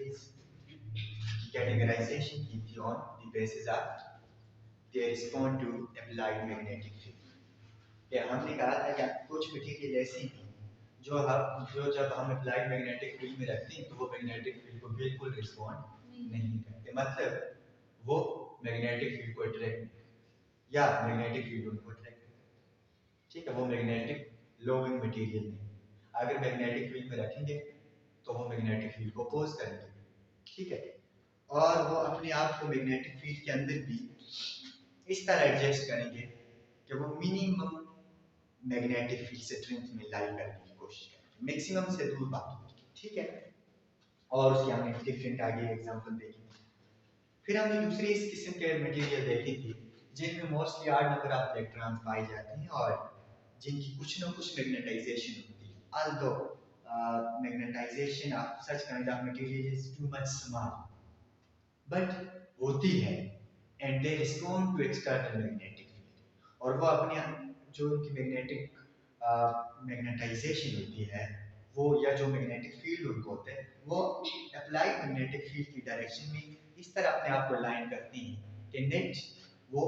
materials की categorization की थी on the basis of they respond to applied magnetic field। कि हमने कहा था कि कुछ मटेरियल ऐसी हैं जो जब हम अप्लाइड मैग्नेटिक फील्ड में रखते हैं तो वो मैग्नेटिक फील्ड को बिल्कुल रिस्पॉन्ड नहीं करते, मतलब वो मैग्नेटिक फील्ड को अट्रैक्ट या मैग्नेटिक फील्ड उनको अट्रैक्ट करते, ठीक है। वो मैग्नेटिक लोविंग मटेरियल नहीं, अगर मैग्नेटिक फील्ड में रखेंगे तो वो मैग्नेटिक फील्ड को अपोज करेंगे, ठीक है। और वो अपने आप को मैग्नेटिक फील्ड के अंदर भी इस तरह एडजस्ट करेंगे कि वो मिनिमम मैग्नेटिक फील्ड स्ट्रेंथ में लाई करने की कोशिश करेंगे, मैक्सिमम से दूर बात, ठीक है। और उसके हमने डिफरेंट आगे एग्जांपल देखी। फिर हमने दूसरी इस किस्म के मटेरियल देखी थी जिनमें मोस्टली 8 नंबर ऑफ इलेक्ट्रॉन्स पाए जाते हैं और जिनकी कुछ ना कुछ मैग्नेटाइजेशन होती है। although magnetisation of such kind of material is too much small but होती है and they respond to external magnetic field, और वो अपने जो उनकी मैग्नेटाइजेशन होती है वो या जो मैग्नेटिक फील्ड उनको होते हैं वो अप्लाइड मैग्नेटिक फील्ड की डायरेक्शन में इस तरह अपने आप को लाइन करती हैं कि नेट वो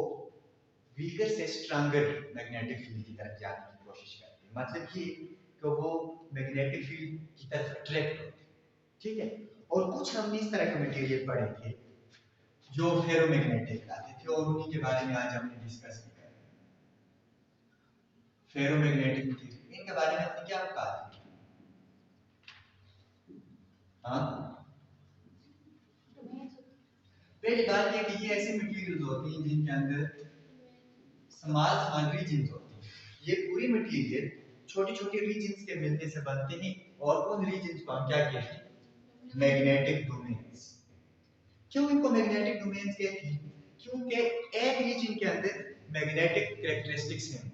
वीकर से स्ट्रॉन्गर मैग्नेटिक फील्ड की तरफ जाने की कोशिश करती है, मतलब ये कि वो मैग्नेटिक फील्ड की तरफ अट्रैक्ट होती है, ठीक है। और कुछ हमने इस तरह के मटेरियल पढ़े थे जो फेरोमैग्नेटिक कहते थे और उन्हीं के बारे में आज हमने डिस्कस किया। फेरोमैग्नेटिक मटेरियल, इनके बारे में हमने क्या कहा था? हाँ, पहली बात ये कि ये ऐसे मटेरियल्स होती हैं जिनके अंदर स्मॉल रीजन्स होती हैं। ये पूरी मटेरियल छोटी छोटी रीजन्स के मिलने से बनते हैं और उन रीजन्स को हम क्या कहते हैं? Magnetic domains. क्यों इनको मैग्नेटिक डोमेन्स कहते हैं? क्योंकि एक रीजन के अंदर मैग्नेटिक कैरेक्टरिस्टिक्स हैं,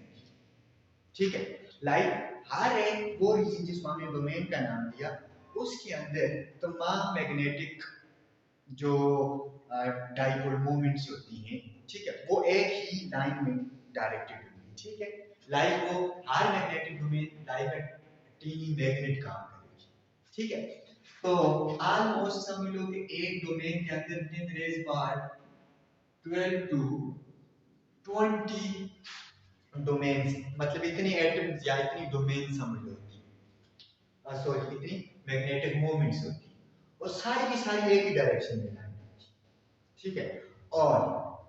ठीक है। लाइक हर एक वो रीजन जिसको हमने डोमेन का नाम दिया उसके अंदर तमाम मैग्नेटिक जो डाइपोल मोमेंट्स होती हैं, ठीक है, वो एक ही लाइन में डायरेक्टेड होती है, ठीक है। लाइक वो हर magnetic domain like a tiny magnet काम करेगी, ठीक है। तो ऑलमोस्ट समझ लो कि एक डोमेन के अंदर दिन रेज बार 12 टू 20 डोमेन्स, मतलब इतनी एटम्स या इतनी डोमेन समझ लो सॉरी इतनी मैग्नेटिक मोमेंट्स होती है और सारी की सारी एक ही डायरेक्शन में लाइन, ठीक है। और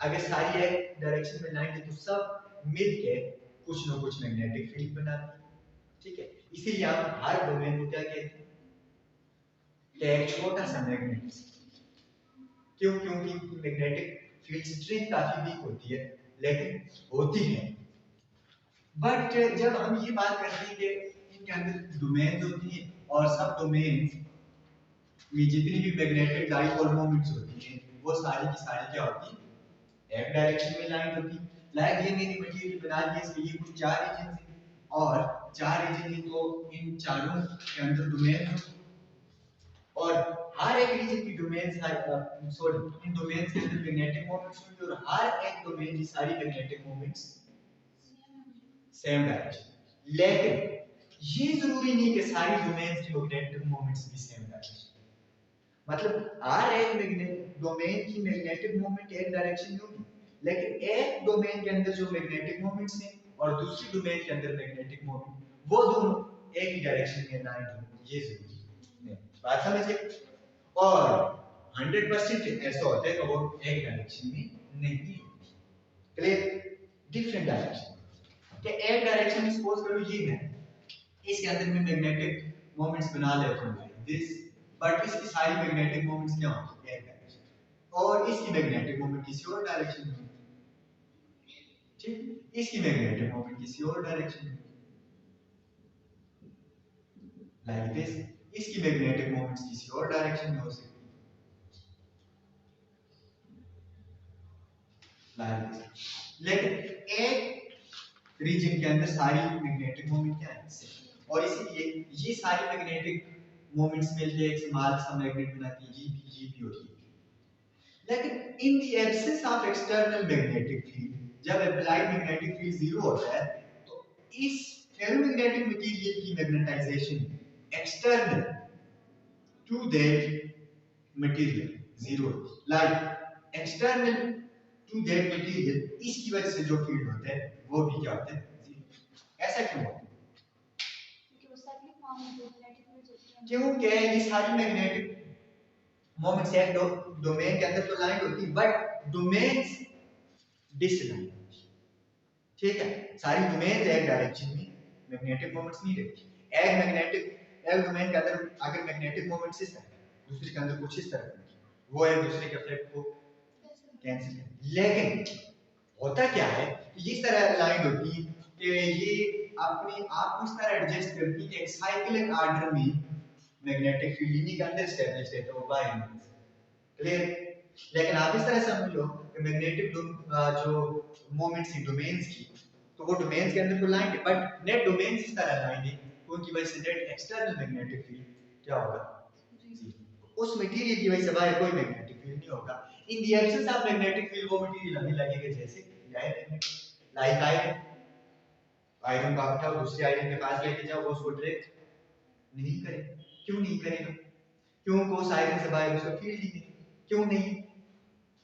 अगर सारी एक डायरेक्शन में लाइन है तो सब मिलके कुछ ना कुछ मैग्नेटिक फील्ड बनाती है, ठीक है। इसीलिए हम हर डोमेन को क्या कहते हैं? एक छोटा सा मैग्नेट। क्यों? क्योंकि मैग्नेटिक फील्ड स्ट्रेंथ काफी वीक होती है लेकिन होती है। बट जब हम ये बात करते हैं कि इनके अंदर डोमेन्स होती हैं और सब डोमेन्स में जितनी भी मैग्नेटिक डाइपोल मोमेंट्स होती हैं वो सारी की सारी क्या होती है? एक डायरेक्शन में लाइन होती है। लाइक ये मैंने मटेरियल बना दिया, इसमें ये कुछ 4 रीजन हैं और 4 रीजन हैं तो इन चारों के अंदर डोमेन और हर एक रीजन की डोमेन सॉरी इन डोमेन्स के अंदर मैग्नेटिक मोमेंट्स होंगे और हर एक डोमेन की सारी मैग्नेटिक मोमेंट्स सेम डायरेक्शन। लेकिन ये जरूरी नहीं कि सारी डोमेन्स की मैग्नेटिक मोमेंट्स भी सेम डायरेक्शन, मतलब हर एक मैग्नेटिक डोमेन की मैग्नेटिक मोमेंट एक डायरेक्शन में होगी लेकिन एक डोमेन के अंदर जो मैग्नेटिक मोमेंट्स हैं और दूसरी डोमेन के अंदर मैग्नेटिक मोमेंट वो दोनों एक ही डायरेक्शन में लाइन हो, ये जरूरी है। बात समझिए। और 100% ऐसा होता है कि वो एक डायरेक्शन में नहीं होती, क्लियर? डिफरेंट डायरेक्शन कि एक डायरेक्शन में सपोज करो ये है, इसके अंदर मैं मैग्नेटिक मोमेंट्स बना लेता हूं लाइक दिस, बट इसकी सारी मैग्नेटिक मोमेंट्स क्या होंगी? एक डायरेक्शन, और इसकी मैग्नेटिक मोमेंट किसी और डायरेक्शन में होगी, ठीक। इसकी मैग्नेटिक मोमेंट किसी और डायरेक्शन में लाइक दिस, इसकी मैग्नेटिक मोमेंट्स किसी और डायरेक्शन में हो सकती लाइक दिस। लेकिन एक रीजन के अंदर सारी मैग्नेटिक मोमेंट क्या है? और इसीलिए ये सारी मैग्नेटिक मोमेंट्स मिलके एक स्मॉल सा मैग्नेट बनाती है, जीपी और ईपी। लेकिन in the absence of external magnetic field, जब अप्लाइड मैग्नेटिक फील्ड जीरो होता है तो इस फेरोमैग्नेटिक मटेरियल की magnetisation external to that material zero, like external to that material, इसकी वजह से जो फील्ड होता है वो भी क्या होता है, जीरो। ऐसा क्यों होता है? क्योंकि ये सारी मैग्नेटिक मोमेंट्स एक डोमेन के अंदर तो लाइन होती है, बट डोमेन्स डिसलाइन, ठीक है, सारी डोमेन एक डायरेक्शन में, मैग्नेटिक मोमेंट्स नहीं रहती। एक डोमेन के अंदर अगर मैग्नेटिक मोमेंट्स इस तरह, दूसरे के अंदर कुछ इस तरह, वो एक दूसरे के इफेक्ट को कैंसिल कर, लेकिन होता क्या है कि इस तरह लाइन होती है कि ये अपने आप को इस तरह एडजस्ट करती है कि एक साइक्लिक ऑर्डर में मैग्नेटिक फील्ड इन्हीं के अंदर एस्टैब्लिश रहता है, वो बाय क्लियर। लेकिन आप इस तरह समझ लो कि मैग्नेटिक जो मोमेंट्स हैं डोमेन्स की, तो वो डोमेन्स के अंदर तो लाइन है, बट नेट डोमेन्स इस तरह लाइन है उनकी वजह से नेट एक्सटर्नल मैग्नेटिक फील्ड क्या होगा, उस मटेरियल की वजह से बाहर कोई मैग्नेटिक फील्ड नहीं होगा। इन the absence of magnetic field वो मटेरियल हमें लगेगा जैसे लाइक आयरन, आयरन को आप उठाओ दूसरे आयरन के पास लेके जाओ, वो उसको अट्रैक्ट नहीं करेगा। क्यों नहीं करेगा? क्योंकि उस आयरन से बाहर उसका फील्ड ही नहीं, क्यों नहीं?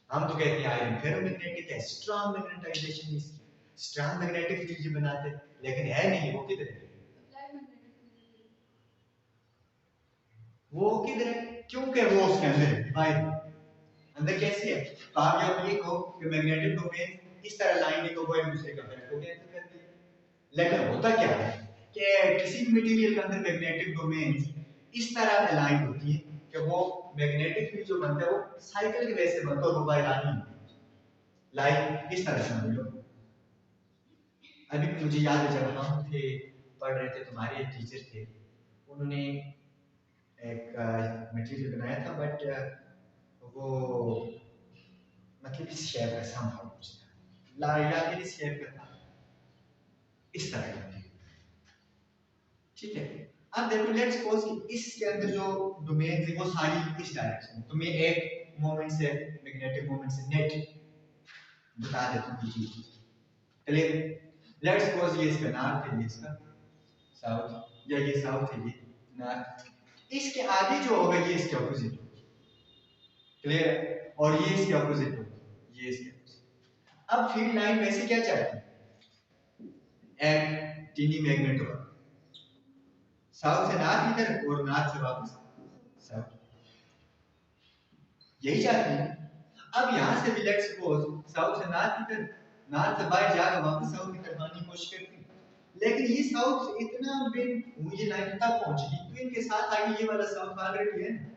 हम तो कहते हैं आयरन फेरोमैग्नेटिक है, स्ट्रांग मैग्नेटाइजेशन इसकी, स्ट्रांग मैग्नेटिक फील्ड ही बनाते हैं, लेकिन है नहीं, वो किधर है? वो किधर है? क्योंकि वो उसके अंदर है, बाहर अंदर कैसे है? तो आप जब ये कहो कि मैग्नेटिक डोमेन इस तरह लाइन है तो वो एक दूसरे का इफेक्ट को कैंसिल करती है, लेकिन होता क्या है कि किसी भी मटेरियल के अंदर मैग्नेटिक डोमेन इस तरह अलाइन होती है कि वो मैग्नेटिक फील्ड जो बनता है वो साइकिल के वजह से बनता है और वो बायलानी लाइक इस तरह समझ लो। अभी मुझे याद है जब हम थे पढ़ रहे थे, तुम्हारे एक टीचर थे, उन्होंने एक मटेरियल बनाया था, बट वो मतलब इस शेप का समहाउ कुछ था, लाइट के इस शेप का था, इस तरह का, ठीक है। अब देखो लेट्स सपोज कि इसके अंदर जो डोमेन है वो सारी इस डायरेक्शन में, तो मैं एक मोमेंट से मैग्नेटिक मोमेंट से नेट बता देता हूँ जी, क्लियर। लेट्स सपोज ये इसका नॉर्थ है, ये इसका साउथ, या ये साउथ है, ये नॉर्थ, इसके आगे जो होगा ये इसके ऑपोजिट होगा, क्लियर है, और ये इसके ऑपोजिट होगा, ये इसके ऑपोजिट। अब फील्ड लाइन वैसे क्या चाहती है, एक टीनी मैग्नेट होगा, साउथ से नॉर्थ की तरफ और नॉर्थ से वापस साउथ, यही चाहती है। अब यहां से भी लेट्स सपोज साउथ से नॉर्थ की तरफ, नॉर्थ से बाहर जाकर वापस साउथ की तरफ आने की कोशिश करती है, लेकिन ये साउथ से इतना बेंड हुई लाइन तक पहुंचेगी तो इनके साथ आगे ये वाला साउथ ऑलरेडी है ना,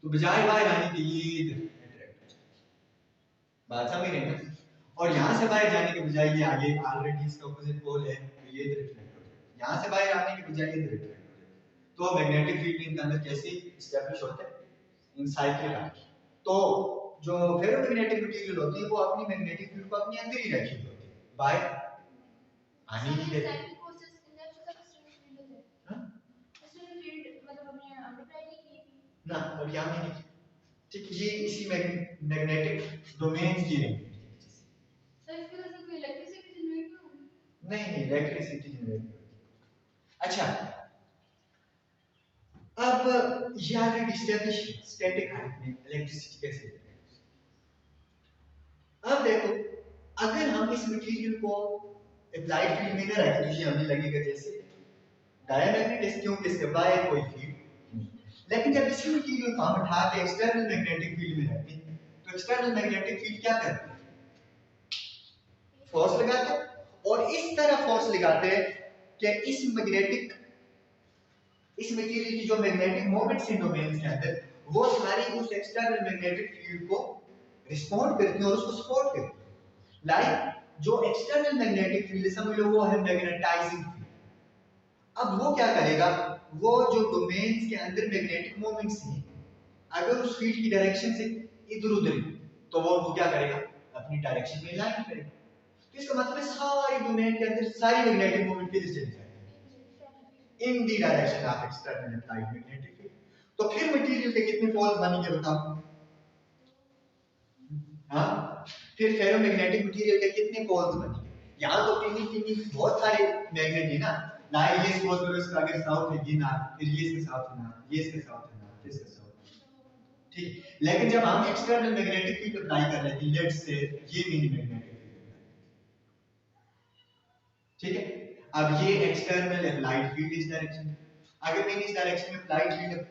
तो बजाय बाहर आने के ये इधर अट्रैक्ट, बात समझ रहे हैं? और यहां से बाहर जाने के बजाय ये आगे ऑलरेडी इसका ऑपोजिट पोल है, तो ये इधर अट्रैक्ट हो जाएगा, यहां से बाहर आने के बजाय इधर अट्रैक्ट हो जाएगा। तो मैग्नेटिक फील्ड इनके अंदर कैसे एस्टैब्लिश होता है, इन साइक्लिक। तो जो फेरोमैग्नेटिक मटेरियल होती है वो अपनी मैग्नेटिक फील्ड को अपने अंदर ही रखी होती है, बाहर आने नहीं देती। ना और यहाँ भी नहीं, ठीक, ये इसी मैग्नेटिक डोमेन की है। नहीं इलेक्ट्रिसिटी जनरेट। अच्छा, अब ये ऑलरेडी एस्टैब्लिश स्टैटिक हाइट में इलेक्ट्रिसिटी कैसे जनरेट। अब देखो अगर हम इस मटेरियल को अप्लाइड फील्ड में ना रखें तो ये हमें लगेगा जैसे डायमैग्नेट, इसके क्योंकि इसके बाहर कोई फील्ड नहीं, लेकिन जब इसी मटेरियल को हम उठा के एक्सटर्नल मैग्नेटिक फील्ड में रखते हैं तो एक्सटर्नल मैग्नेटिक फील्ड क्या करती है, फोर्स लगाते हैं, और इस तरह फोर्स लगाते हैं कि इस मटेरियल की जो मैग्नेटिक मोमेंट्स हैं डोमेन के अंदर वो सारी उस एक्सटर्नल मैग्नेटिक फील्ड को रिस्पॉन्ड करती है और उसको सपोर्ट करती है। लाइक जो एक्सटर्नल मैग्नेटिक फील्ड समझ लो वो है मैग्नेटाइजिंग फील्ड। अब वो क्या करेगा, वो जो डोमेन्स के अंदर मैग्नेटिक मोमेंट्स हैं अगर उस फील्ड की डायरेक्शन से इधर उधर तो वो क्या करेगा, अपनी डायरेक्शन में लाइन करेगा। तो इसका मतलब है सारी डोमेन के अंदर सारी मैग्नेटिक मोमेंट किधर चली जाएगी, in the direction of external applied magnetic field. तो फिर मटेरियल के कितने पोल्स बनेंगे बताओ, हाँ, फिर फेरोमैग्नेटिक मटेरियल के कितने पोल्स बनेंगे। यहाँ तो टीनी बहुत सारे मैग्नेट है ना, लाइक ये सपोज करो इसका अगर साउथ है ये नॉर्थ, फिर ये इसका साउथ है नॉर्थ, ये इसका साउथ है नॉर्थ, फिर इसका साउथ, लेकिन जब हम एक्सटर्नल मैग्नेटिक फील्ड अप्लाई कर रहे थे, लेट्स से ये मिनी मैग्नेटिक फील्ड, ठीक है। अब ये एक्सटर्नल अप्लाइड फील्ड इस डायरेक्शन, अगर मैंने इस डायरेक्शन में अप्लाइड फील्ड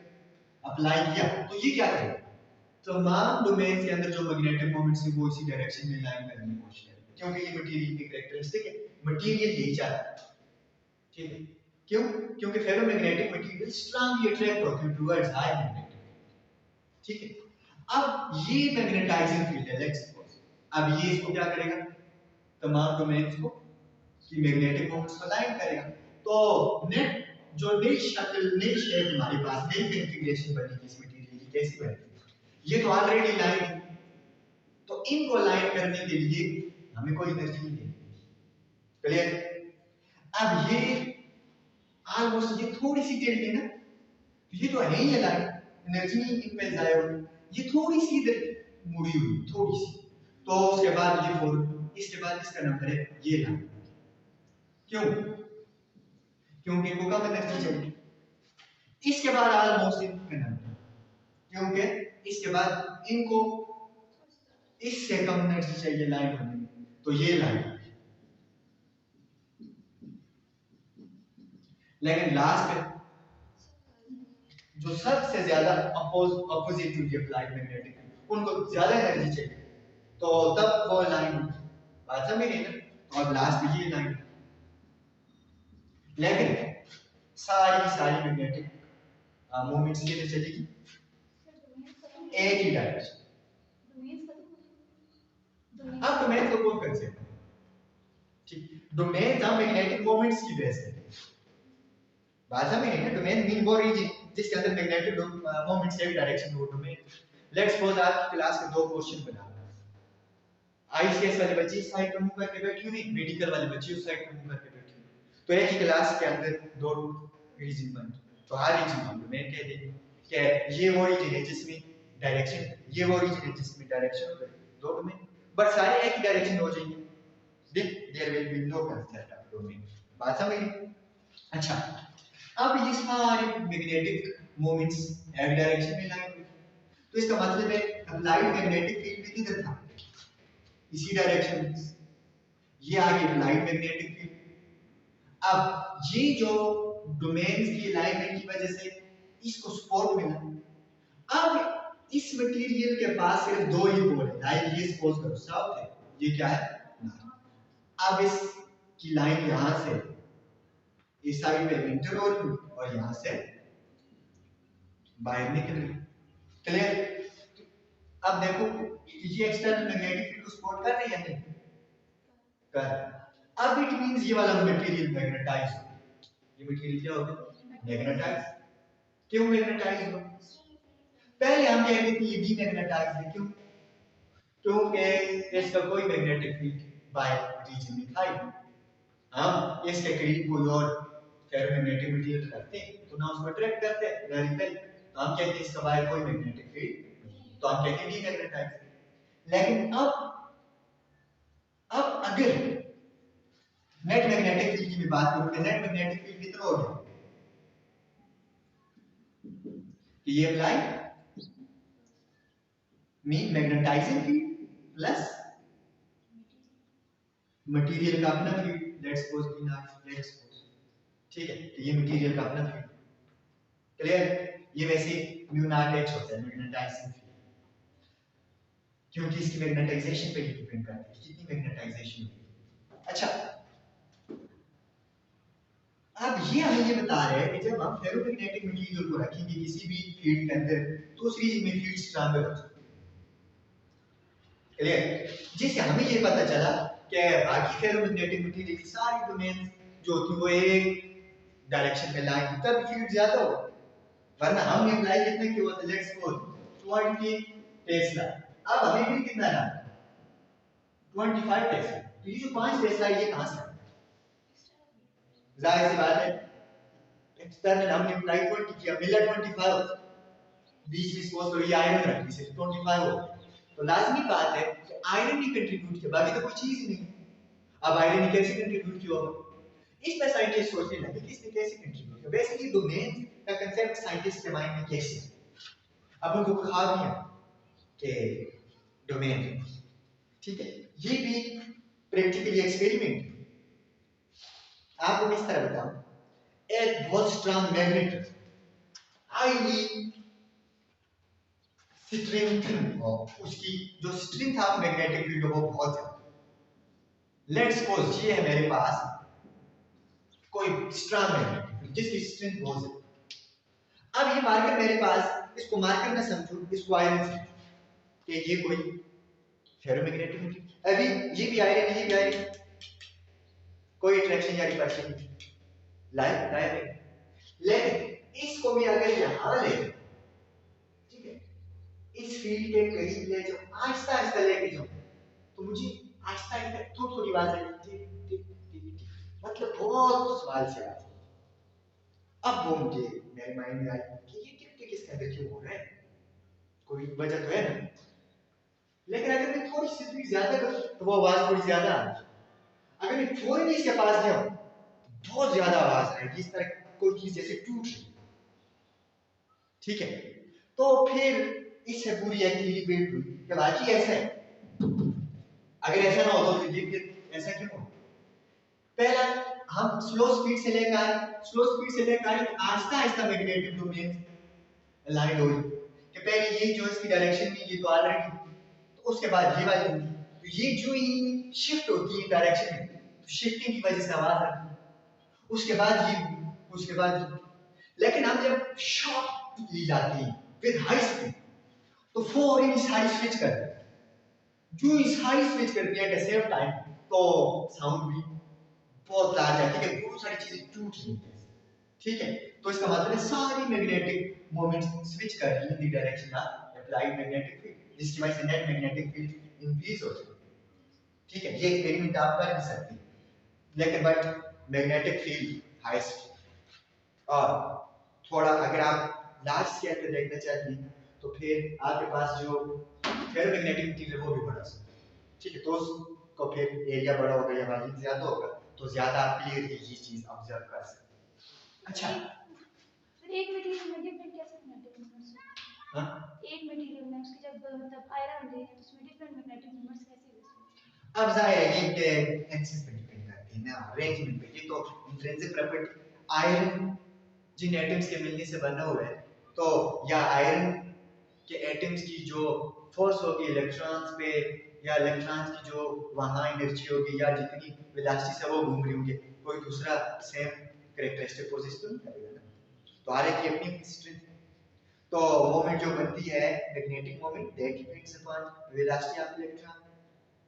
अप्लाई किया तो ये क्या करेगा, तमाम डोमेन के अंदर जो मैग्नेटिक मोमेंट्स है वो इसी डायरेक्शन में लाइन करने की कोशिश करेंगे, क्योंकि ये मटेरियल की कैरेक्टरिस्टिक है, मटेरियल यही चाहता है, ठीक है। क्यों? क्योंकि फेरोमैग्नेटिक मटेरियल स्ट्रांगली अट्रैक्ट होते हैं टुवर्ड्स हाई मैग्नेटिक, ठीक है। अब ये मैग्नेटाइजिंग फील्ड है, लेट्स सपोज, अब ये इसको क्या करेगा, तमाम डोमेन्स को की मैग्नेटिक मोमेंट्स को लाइन करेगा, तो नेट जो नई शक्ल, नई शेप हमारे पास, नई कॉन्फ़िगरेशन बनेगी इस मटेरियल की, कैसी बनेगी, ये तो ऑलरेडी लाइन है, तो इनको लाइन करने के लिए हमें कोई एनर्जी नहीं देनी, क्लियर। अब ये ऑलमोस्ट ये थोड़ी सी टिल्ट है ना, ये तो है ही लाइन, एनर्जी नहीं इन पे जाया हुई, ये थोड़ी सी इधर मुड़ी हुई, थोड़ी सी, तो उसके बाद ये फोर, इसके बाद इसका नंबर है ये लाइन, क्यों, क्योंकि इनको कम एनर्जी चाहिए, इसके बाद ऑलमोस्ट इनका नंबर, क्योंकि इसके बाद इनको इससे कम एनर्जी चाहिए लाइन होने में, तो ये लाइन, लेकिन लास्ट जो सबसे ज्यादा opposite to the applied magnetic, उनको ज्यादा एनर्जी चाहिए, तो तब वो लाइन, बात समझ गए ना, और लास्ट ये लाइन, लेकिन सारी मैग्नेटिक मूवमेंट्स किधर चलेगी, एक ही डायरेक्शन। अब डोमेन को कौन कंसीडर, ठीक, डोमेन हम मैग्नेटिक मोमेंट्स की बेस है, बात समझ गए ना, डोमेन मीन वो रीजन जिसके अंदर मैग्नेटिक मोमेंट्स एक डायरेक्शन में, वो डोमेन। लेट्स सपोज आपकी क्लास में दो क्वेश्चन बना, आईसीएस वाले बच्चे इस साइड पे मुंह करके बैठी हुई, मेडिकल वाले बच्चे उस साइड पे मुंह करके बैठी हुई, तो एक ही क्लास के अंदर दो रीजन बन, तो हर रीजन हम डोमेन कह देंगे कि ये वो रीजन है जिसमें डायरेक्शन, ये वो रीजन है जिसमें डायरेक्शन हो गई, दो डोमेन, बट सारे एक ही डायरेक्शन हो जाएंगे, there will be no concept of domain, बात समझ गए। अच्छा, अब ये सारे मैग्नेटिक मोमेंट्स एक डायरेक्शन में लाइन हुई, तो इसका मतलब है अप्लाइड मैग्नेटिक फील्ड भी किधर था, इसी डायरेक्शन में, ये आ गई अप्लाइड मैग्नेटिक फील्ड। अब ये जो डोमेन्स की अलाइनमेंट की वजह से इसको सपोर्ट मिला, अब इस मटेरियल के पास सिर्फ दो ही पोल है, लाइक ये सपोज करो साउथ है, ये क्या है नॉर्थ, अब इसकी लाइन यहां से इस साइड पे एंटर हो रही और यहां से बाहर निकल रही, क्लियर। अब देखो ये एक्सटर्नल मैग्नेटिक फील्ड को सपोर्ट कर रही है नहीं कर, अब इट मींस ये वाला मटेरियल मैग्नेटाइज हो, ये मटेरियल क्या होगा मैग्नेटाइज, क्यों मैग्नेटाइज हो, पहले हम कहते थे ये डीमैग्नेटाइज है, क्यों, क्योंकि इसका कोई मैग्नेटिक फील्ड बाहर रीजन में था ही, हम इसके करीब कोई और फेरोमैग्नेटिक मटेरियल रखते हैं तो ना उसको अट्रैक्ट करते हैं ना रिपेल, तो हम कहते हैं इसका बाहर कोई मैग्नेटिक फील्ड, तो हम कहते हैं डीमैग्नेटाइज। लेकिन अब अगर नेट मैग्नेटिक फील्ड की भी बात करूं कि नेट मैग्नेटिक फील्ड कितना हो गया, कि ये apply mean magnetizing field plus material का अपना field, let's suppose B not, let's suppose, ठीक है, तो ये मटेरियल का अपना फील्ड, क्लियर। ये वैसे म्यू नॉट एच होता है मैग्नेटाइजिंग फील्ड, क्योंकि इसकी मैग्नेटाइजेशन पे डिपेंड करती है कितनी मैग्नेटाइजेशन होगी। अच्छा, अब ये हमें ये बता रहे हैं कि जब हम फेरोमैग्नेटिक मटेरियल को रखेंगे किसी भी फील्ड के अंदर तो उस रीजन में फील्ड स्ट्रांगर हो जाएगी, क्लियर। जिससे हमें ये पता चला कि बाकी फेरोमैग्नेटिक मटेरियल की सारी डोमेन जो थी वो एक डायरेक्शन में लाइन, तब फील्ड ज्यादा हो, वरना हमने अप्लाई कितना किया था, लेट्स सपोज 20 टेस्ला, अब हमें भी कितना है 25 टेस्ला, तो ये जो 5 टेस्ला ये कहां से, जाहिर सी बात है एक्सटर्नल हमने अप्लाई 20 किया, मिला 25, बीच में सपोज करो ये आयरन रख दी सिर्फ 25 हो, तो लाजमी बात है कि आयरन ही कंट्रीब्यूट किया, बाकी तो कोई चीज ही नहीं। अब आयरन ने कैसे कंट्रीब्यूट किया होगा, इसमें साइंटिस्ट सोचने लगे कि इसने कैसे कंट्रीब्यूट किया, बेसिकली डोमेन का कांसेप्ट साइंटिस्ट के माइंड में कैसे, अब उनको खाब नहीं है, के डोमेन में। ठीक है, ये भी प्रैक्टिकली एक्सपेरिमेंट। आपको किस तरह बताऊं, एक बहुत स्ट्रांग मैग्नेट हाईली स्ट्रेंथन, उसकी जो स्ट्रेंथ ऑफ मैग्नेटिक फील्ड वो बहुत ज्यादा। लेट्स सपोज ये है मेरे पास कोई स्ट्रांग मैग्नेटिक फील्ड जिसकी स्ट्रेंथ बहुत ज्यादा। अब ये मार्कर मेरे पास, इसको मार्कर ना समझो, इसको आयरन समझो कि ये कोई फेरोमैग्नेटिक फील्ड। अभी ये भी आयरन है, ये भी आयरन, कोई अट्रैक्शन या रिपल्शन नहीं, लाइक लाइक। लेकिन इसको भी अगर यहां ले, ठीक है, इस फील्ड के करीब ले जाओ, आहिस्ता आहिस्ता लेके जाओ, तो मुझे आहिस्ता आहिस्ता थोड़ी थोड़ी आवाज आएगी, टिक टिक टिक टिक, मतलब बहुत सवाल से आवाज। अब वो मुझे मेरे माइंड में आया कि ये टिक टिक इसके अंदर क्यों हो रहा है, कोई वजह तो है ना। लेकिन अगर मैं थोड़ी सी स्पीड ज्यादा करूं तो वो आवाज थोड़ी ज्यादा आएगी। अगर मैं फौरन इसके पास जाऊं बहुत ज्यादा आवाज आएगी, इस तरह कोई चीज जैसे टूट रही। ठीक है, तो फिर इससे पूरी एक्टिविटी हुई कि बाकी ऐसा है। अगर ऐसा ना हो तो फिर ऐसा क्यों हो? पहला, हम स्लो स्पीड से लेकर आए, स्लो स्पीड से लेकर आए, Aahista Aahista magnetic domain align हो रही कि पहले ये जो इसकी डायरेक्शन में ये तो ऑलरेडी, तो उसके बाद ये वाली होगी, तो ये जो ही शिफ्ट होती है डायरेक्शन में, तो शिफ्टिंग की वजह से आवाज आती है, उसके बाद ये, उसके बाद ये। लेकिन हम जब शॉर्ट ली जाती है विद हाई स्पीड, तो फौरन इस हाई स्विच करते हैं, जो इस हाई स्विच करते हैं एट द सेम टाइम, तो साउंड भी बहुत लार्ज है, ठीक है, बहुत सारी चीजें टूट रही हैं। ठीक है, तो इसका मतलब है सारी मैग्नेटिक मोमेंट्स स्विच कर रही हैं in the direction of applied magnetic field, जिसकी वजह से नेट मैग्नेटिक फील्ड इंक्रीज हो जाती है। ठीक है, ये एक्सपेरिमेंट आप कर भी सकते हैं, लेकिन बट मैग्नेटिक फील्ड हाईएस्ट। और थोड़ा अगर आप लार्ज स्केल पे देखना चाहते हैं तो फिर आपके पास जो फेरोमैग्नेटिक फील्ड है वो भी बढ़ा सकते हैं। ठीक है, तो उसको फिर एरिया बड़ा होगा या मार्जिन ज्यादा होगा, तो ज्यादा आप क्लियरली ये चीज ऑब्जर्व कर सकते हैं। अच्छा, फिर एक मटेरियल में डिफरेंट कैसे मैग्नेटिक मोमेंट्स हैं? हाँ, एक मटेरियल में उसकी जब मतलब आयरन होती है तो उसमें डिफरेंट मैग्नेटिक मोमेंट्स कैसे होते हैं? अब जाहिर है ये के एक्सिस पे डिपेंड करती है ना, अरेंजमेंट पे। ये तो इंट्रिंसिक प्रॉपर्टी, आयरन जिन एटम्स के मिलने से बना हुआ है, तो या आयरन के एटम्स की जो फोर्स होगी इलेक्ट्रॉन्स पे, या इलेक्ट्रॉन्स की जो वहां एनर्जी होगी, या जितनी वेलोसिटी से वो घूम रही होंगे, कोई दूसरा सेम कैरेक्टरिस्टिक पोजीशन तो नहीं करेगा ना। तो हर एक की अपनी स्ट्रेंथ। तो मोमेंट जो बनती है magnetic moment, that depends upon velocity of electron.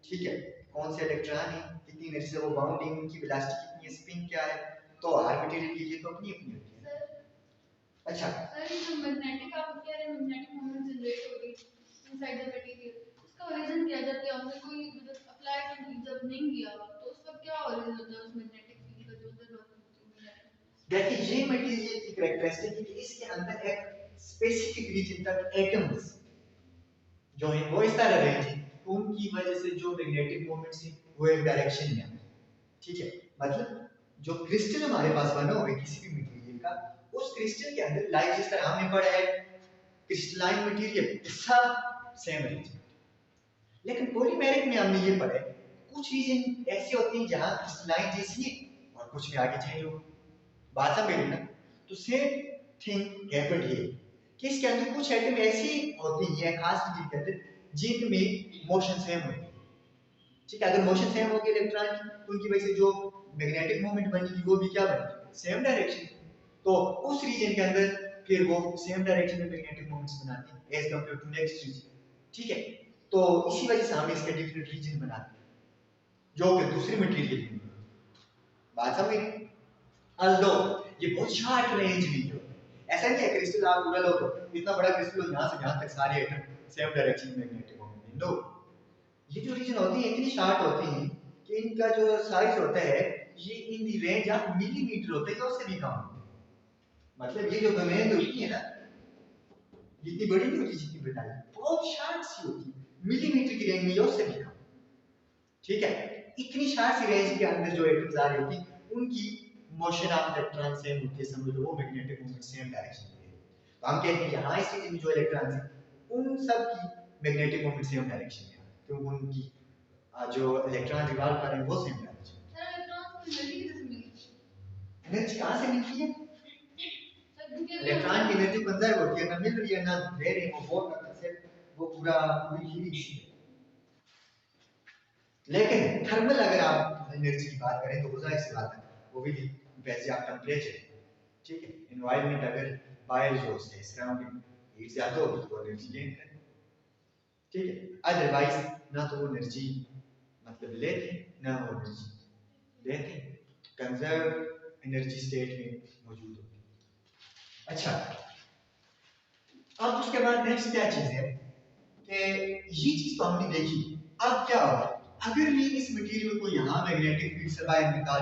ठीक है, कौन से इलेक्ट्रॉन है, कितनी एनर्जी से वो बाउंडिंग, उनकी वेलोसिटी कितनी है, स्पिन क्या है, तो हर मटेरियल की ये तो अपनी अपनी होती है। अच्छा सर, ये जो मैग्नेटिक आप कह रहे हैं मैग्नेटिक मोमेंट जनरेट हो रही इनसाइड द मटेरियल, उसका ओरिजिन क्या, जब कि हमने कोई मतलब अप्लाई जब नहीं किया तो उस वक्त क्या ओरिजिन होता है उस मैग्नेटिक फील्ड का जो अंदर होती है? देखिए, ये मटेरियल की कैरेक्टरिस्टिक है कि इसके अंदर एक स्पेसिफिक रीजन तक एटम्स जो है वो इस तरह रहे थे, उनकी वजह से जो मैग्नेटिक मोमेंट्स है वो एक डायरेक्शन में है। ठीक है, मतलब जो क्रिस्टल हमारे पास बना हुआ है किसी भी मटेरियल का, उस क्रिस्टल के अंदर लाइक जिस तरह हमने पढ़ा है क्रिस्टलाइन मटेरियल सब सेम अरेंजमेंट। लेकिन पॉलीमेरिक में हमने ये पढ़ा है कुछ रीजन ऐसे होते हैं जहां क्रिस्टलाइन जैसी है और कुछ में आगे चेंज हो, बात समझ रहे ना। तो सेम थिंग हैपेंड हियर कि इसके अंदर कुछ एटम ऐसी होती है खास चीज के अंदर जिनमें मोशन सेम होती है। ठीक है, अगर मोशन सेम होगी इलेक्ट्रॉन की, तो उनकी वजह से जो मैग्नेटिक मोमेंट बनेगी वो भी क्या बनेगी, सेम डायरेक्शन। तो उस रीजन के अंदर फिर वो सेम डायरेक्शन में मैग्नेटिक मोमेंट्स बनाती है as compare to next region. ठीक है, तो इसी वजह से हम इसके डिफरेंट रीजन बनाते हैं जो कि दूसरी मटेरियल में। बात समझ में? अल्दो ये बहुत शॉर्ट रेंज में जो ऐसा नहीं है क्रिस्टल आप पूरा लो तो इतना बड़ा क्रिस्टल हो, यहां से यहां तक सारे एटम सेम डायरेक्शन में मैग्नेटिक मोमेंट। नो, ये जो रीजन होती है इतनी शार्ट होती है कि इनका जो साइज होता है ये इन दी रेंज ऑफ मिलीमीटर होता है, उससे भी कम। मतलब ये जो डोमेन होती है ना, जितनी बड़ी नहीं होती, जितनी बताई बहुत शार्ट सी होती है, मिलीमीटर की रेंज में, उससे भी कम। ठीक है, इतनी शार्ट सी रेंज के अंदर जो एटम्स आ रही होती उनकी मोशन ऑफ इलेक्ट्रॉन सेम होती है, समझ लो वो मैग्नेटिक मोमेंट सेम डायरेक्शन में है। तो हम कहते हैं यहाँ इस चीज में जो इलेक्ट्रॉन है उन सब की मैग्नेटिक मोमेंट सेम डायरेक्शन में क्योंकि उनकी जो इलेक्ट्रॉन रिवॉल्व कर रहे हैं वो सेम डायरेक्शन। सर इलेक्ट्रॉन्स को एनर्जी कैसे मिलती एनर्जी कहाँ से मिलती है? है? सर क्योंकि अभी इलेक्ट्रॉन की एनर्जी कंजर्व होती है, ना मिल रही है ना दे रहे हैं, वो करने से वो पूरी हीट इशू है। लेकिन थर्मल अगर आप एनर्जी की बात करें तो वो जाहिर सी बात है वो भी वैसे आप टेम्परेचर, ठीक है, एनवायरनमेंट अगर बाहर जो है सराउंडिंग हीट ज्यादा होगी तो एनर्जी गेन करें, ठीक है, अदरवाइज ना तो वो एनर्जी मतलब लेते ना वो एनर्जी देते, कंजर्व एनर्जी स्टेट में मौजूद होती है। अच्छा, अब उसके बाद नेक्स्ट क्या चीज है कि ये चीज तो हमने देखी। अब क्या होगा अगर मैं इस मटेरियल को यहाँ मैग्नेटिक फील्ड से बाहर निकाल,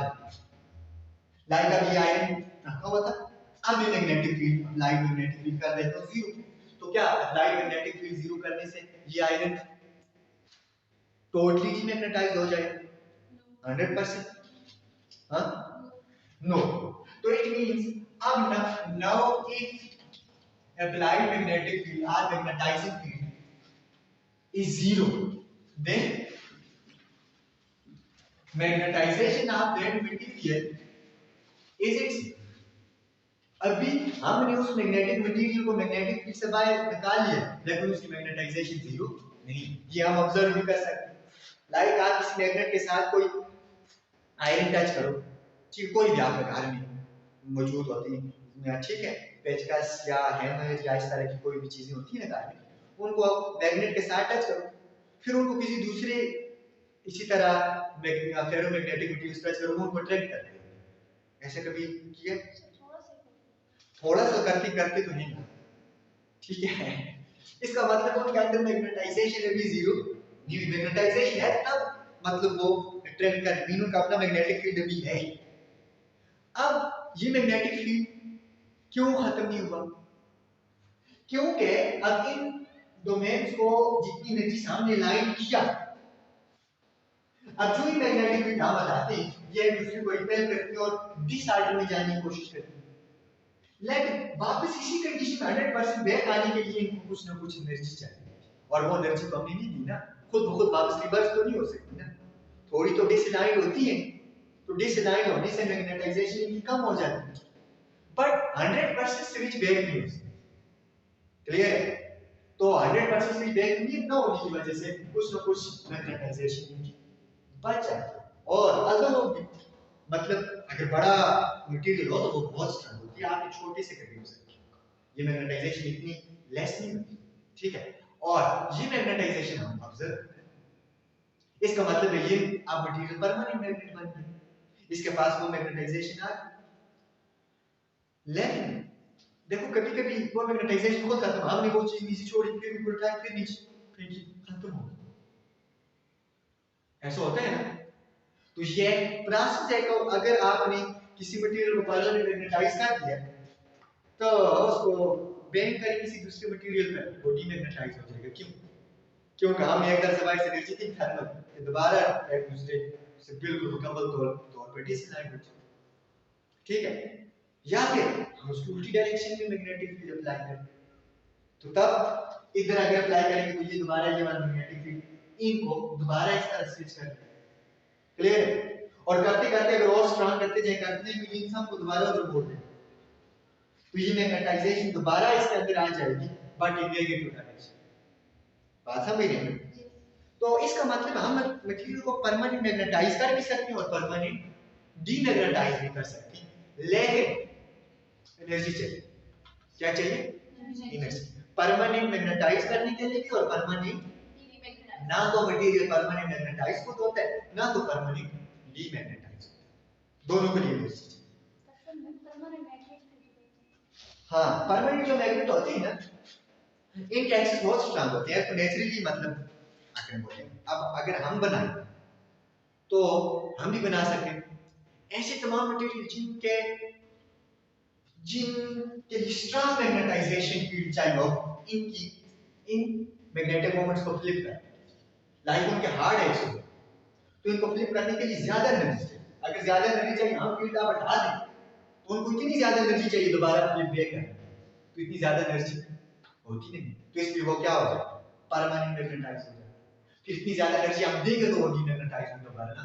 लाइक अब ये आयरन रखा हुआ था, अब मैं magnetic field applied magnetic field कर देता हूँ जीरो, तो क्या अप्लाइड मैग्नेटिक फील्ड जीरो करने से ये आयरन टोटली डीमैग्नेटाइज हो जाएगा 100%? हाँ, नो, तो इट मींस अब now if applied magnetic field or magnetizing field is zero, then magnetization of that material is its। अभी हमने उस मैग्नेटिक मटेरियल को मैग्नेटिक फील्ड से बाहर निकाल लिया लेकिन उसकी मैग्नेटाइजेशन जीरो नहीं, ये हम ऑब्जर्व भी कर सकते हैं। लाइक आप इस मैग्नेट के साथ कोई आयरन टच करो, ठीक, कोई भी आपके घर में मौजूद होती है, ठीक है, पेचकस या हैमर या इस तरह की कोई भी चीजें होती है ना घर में, उनको आप मैग्नेट के साथ टच करो, फिर उनको किसी दूसरे इसी तरह फेरोमैग्नेटिक मटेरियल टच करो, उनको अट्रैक्ट कर देगा। ऐसे कभी किया? थोड़ा सा करते करते तो नहीं, ठीक है, इसका मतलब उनके अंदर मैग्नेटाइजेशन अभी जीरो नहीं, मैग्नेटाइजेशन है तब मतलब वो अट्रैक्ट कर, मीनू का अपना मैग्नेटिक फील्ड भी है। अब ये मैग्नेटिक फील्ड क्यों खत्म नहीं हुआ? क्योंकि अब इन डोमेन्स को जितनी एनर्जी सामने लाइन किया, अब जो ही मैग्नेटिक फील्ड हम बताते हैं ये एक दूसरे को रिपेल करते हैं और डिस ऑर्डर में जाने की कोशिश करते हैं, लेकिन वापस इसी कंडीशन में 100% बैक आने के लिए इनको कुछ ना कुछ एनर्जी चाहिए, और वो एनर्जी तो हमने नहीं दी ना, खुद ब खुद वापस रिवर्स तो नहीं हो सकती ना, थोड़ी तो डिसलाइन होती है, तो डिसलाइन होने से मैग्नेटाइजेशन इनकी कम हो जाती है, बट 100% स्विच बैक नहीं हो सकती। क्लियर है? तो 100% स्विच बैक नहीं ना होने की वजह से कुछ ना कुछ मैग्नेटाइजेशन इनकी बच जाती है, और अगर वो मतलब अगर बड़ा मटेरियल हो तो वो बहुत स्ट्रांग होती है, आपके छोटे से कभी हो सकती है, ये मैग्नेटाइजेशन इतनी लेस नहीं होती, ठीक है, और ये मैग्नेटाइजेशन हम ऑब्जर्व करें, इसका मतलब है ये आप मटेरियल परमानेंट मैग्नेट बन गए, इसके पास वो मैग्नेटाइजेशन आ गई। लेकिन देखो कभी कभी वो मैग्नेटाइजेशन खुद खत्म, हमने वो चीज नीचे छोड़ी फिर ऊपर उठाई फिर नीचे फेंकी, खत्म हो गई, ऐसा होता है ना। तो ये प्रोसेस है, तो अगर आपने किसी मटेरियल को परमानेंट मैग्नेटाइज कर दिया तो उसको बेंड करके किसी दूसरे मटेरियल पर वो डीमैग्नेटाइज हो जाएगा। क्यों? क्योंकि हमने एक तरह से बाहर से एनर्जी थी थर्मल कि दोबारा एक दूसरे से बिल्कुल मुकम्मल तौर पर डिसलाइन हो जाए, ठीक है, या फिर हम उसकी उल्टी डायरेक्शन में मैग्नेटिक फील्ड अप्लाई करें, तो तब इधर अगर अप्लाई करेंगे तो ये दोबारा ये वाला मैग्नेटिक फील्ड इनको दोबारा इस तरह स्विच कर देगा। क्लियर है? और करते करते अगर और स्ट्रांग करते जाए करते हैं कि इन सब को दोबारा उधर मोड़ दें तो ये मैग्नेटाइजेशन दोबारा इसके अंदर आ जाएगी बट इन नेगेटिव डायरेक्शन। बात समझ रहे हैं? तो इसका मतलब हम मटेरियल को परमानेंट मैग्नेटाइज कर भी सकते हैं और परमानेंट डीमैग्नेटाइज भी कर सकते हैं, लेकिन एनर्जी चाहिए। क्या चाहिए? एनर्जी। परमानेंट मैग्नेटाइज करने के लिए भी और परमानेंट, ना तो मटेरियल परमानेंट मैग्नेटाइज खुद होता है ना तो परमानेंट डीमैग्नेटाइज, दोनों के लिए एनर्जी चाहिए। हाँ, परमानेंट जो मैग्नेट होते हैं ना इनके एक्सिस बहुत स्ट्रांग होते हैं, तो नेचुरली मतलब आगे बोले अब अगर हम बनाएं तो हम भी बना सकते हैं ऐसे तमाम मटेरियल जिनके स्ट्रांग मैग्नेटाइजेशन फील्ड चाहिए हो, इनकी इन मैग्नेटिक मोमेंट्स को फ्लिप कर, लाइक उनके हार्ड एक्स हो तो इनको फ्लिप करने के लिए ज्यादा एनर्जी चाहिए। अगर ज्यादा एनर्जी चाहिए हम फील्ड आप हटा दें तो उनको इतनी ज्यादा एनर्जी चाहिए दोबारा फ्लिप बैक करने, तो इतनी ज्यादा एनर्जी होती नहीं, तो इसलिए वो क्या हो जाएगा परमानेंट मैग्नेटाइज हो जाएगा। फिर इतनी ज्यादा एनर्जी हम देंगे तो वो डीमैग्नेटाइज होगा ना,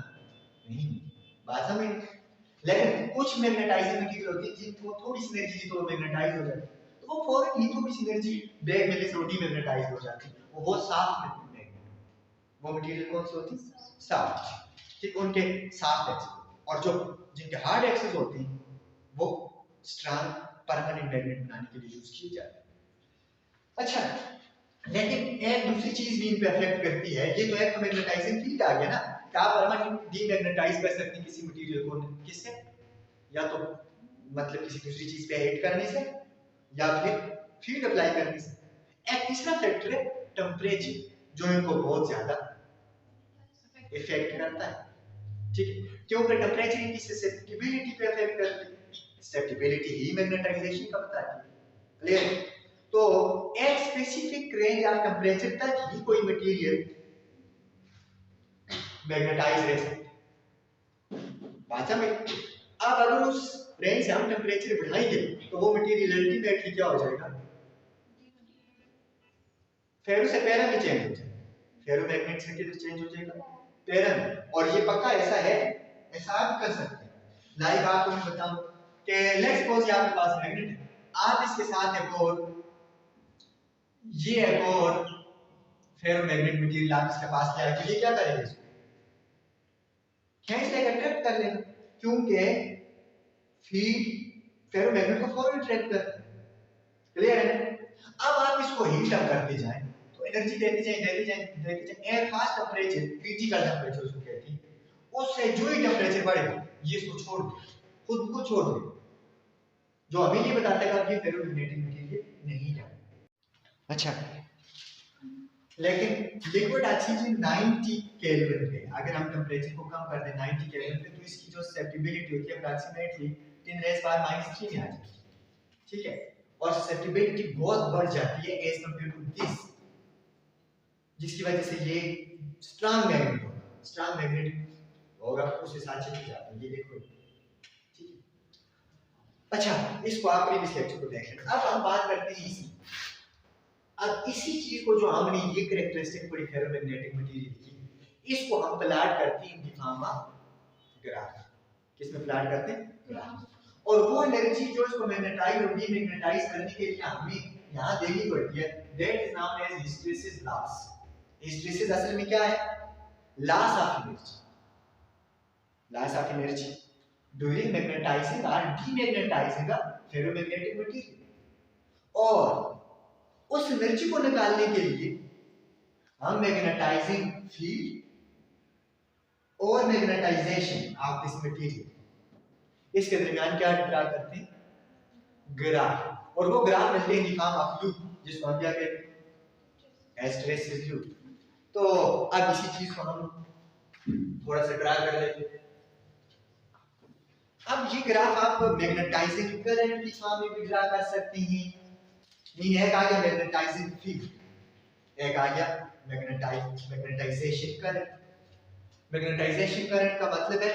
नहीं, बात समझ। लेकिन कुछ मैग्नेटाइजिंग मटेरियल होती है जिनको थोड़ी सी एनर्जी दी तो वो मैग्नेटाइज हो जाती है, तो वो फौरन ही थोड़ी सी एनर्जी बैग मिलने से वो डीमैग्नेटाइज हो जाती है, वो बहुत साफ मैग्नेट। वो मटेरियल कौन सी होती है? साफ, ठीक, उनके साफ एक्सेस। और जो जिनके हार्ड एक्सेस होते हैं वो स्ट्रॉन्ग परमानेंट मैग्नेट बनाने के लिए यूज किए जाते हैं। अच्छा, लेकिन एक दूसरी चीज भी इन पे अफेक्ट करती है। ये तो एक मैग्नेटाइजिंग फील्ड आ गया ना, क्या परमानेंट डीमैग्नेटाइज कर सकते हैं किसी मटेरियल को, किससे? या तो मतलब किसी दूसरी चीज पे हिट करने से या फिर फील्ड अप्लाई करने से। एक तीसरा फैक्टर है टेम्परेचर, जो इनको बहुत ज्यादा इफेक्ट करता है, ठीक है, क्योंकि टेम्परेचर इनकी ससेप्टिबिलिटी पे अफेक्ट करती है। ससेप्टिबिलिटी ही मैग्नेटाइजेशन का बताती है, क्लियर? तो एक स्पेसिफिक रेंज ऑफ टेम्परेचर तक ही कोई मटेरियल मैग्नेटाइज रह सकता है, बात समझ। अब अगर उस रेंज से हम टेम्परेचर बढ़ाएंगे तो वो मटेरियल अल्टीमेटली क्या हो जाएगा? फेरो से पैरा में चेंज हो जाएगा, फेरोमैग्नेट से किधर चेंज हो जाएगा? पैरा में। और ये पक्का ऐसा है, ऐसा आप कर सकते हैं। लाइक आपको मैं बताऊं कि लेट्स सपोज ये आपके पास मैग्नेट है, आप इसके साथ एक और ये एक और फेरोमैग्नेट मटेरियल आप इसके पास ले आके ये क्या करेंगे? इसको खींच लेगा, अट्रैक्ट कर लेगा, क्योंकि फील्ड फेरोमैग्नेट को फॉरवर्ड अट्रैक्ट करता है, क्लियर है? अब आप इसको हीट अप करते जाएं तो एनर्जी देते जाएं देते जाएं देते जाएं, air fast temperature, critical temperature उसको कहते हैं, उससे जो ही टेम्परेचर बढ़ेगा ये इसको छोड़ दे, खुद को छोड़ दे, जो हमें ये बताता है कि ये फेरोमैग्नेटिक मटेरियल नहीं है। अच्छा, लेकिन लिक्विड अच्छी चीज 90 केल्विन पे, अगर हम टेम्परेचर को कम कर दें 90 केल्विन पे तो इसकी जो ससेप्टिबिलिटी होती है अप्रॉक्सीमेटली 10⁻⁻³ में आ जाती है, ठीक है, और ससेप्टिबिलिटी बहुत बढ़ जाती है एज कंपेयर टू दिस, जिसकी वजह से ये स्ट्रांग मैग्नेट होगा, स्ट्रांग मैग्नेट होगा उस हिसाब से जाता है, ये देखो, ठीक है। अच्छा, इसको आप प्रीवियस लेक्चर को देख लें। अब हम बात करते हैं इसी, अब इसी चीज को जो हमने ये कैरेक्टरिस्टिक पड़ी फेरोमैग्नेटिक मटेरियल की, इसको हम प्लॉट करते हैं in the form of graph. किसमें प्लॉट करते हैं? ग्राफ। और वो एनर्जी जो इसको मैग्नेटाइज और डीमैग्नेटाइज करने के लिए हमें यहां देनी पड़ती है, that is known as hysteresis loss. Hysteresis असल में क्या है? Loss of energy, loss of energy during magnetizing और डीमैग्नेटाइजिंग अ फेरोमैग्नेटिक मटेरियल। और उस एनर्जी को निकालने के लिए हम मैग्नेटाइजिंग फील्ड और मैग्नेटाइजेशन ऑफ दिस मटेरियल, इसके दरमियान क्या ड्रा करते हैं? ग्राफ। और वो ग्राफ मिलते हैं इन फॉर्म ऑफ लूप, जिसको हम क्या कहते हैं? Hysteresis loop. तो अब इसी चीज को हम थोड़ा सा ड्रा कर लेते हैं। अब ये ग्राफ आप मैग्नेटाइजिंग करंट की फॉर्म में भी ड्रा कर सकते हैं। एक आ गया मैग्नेटाइजिंग फील्ड, एक आ गया मैग्नेटाइजेशन करंट। मैग्नेटाइजेशन करंट का मतलब है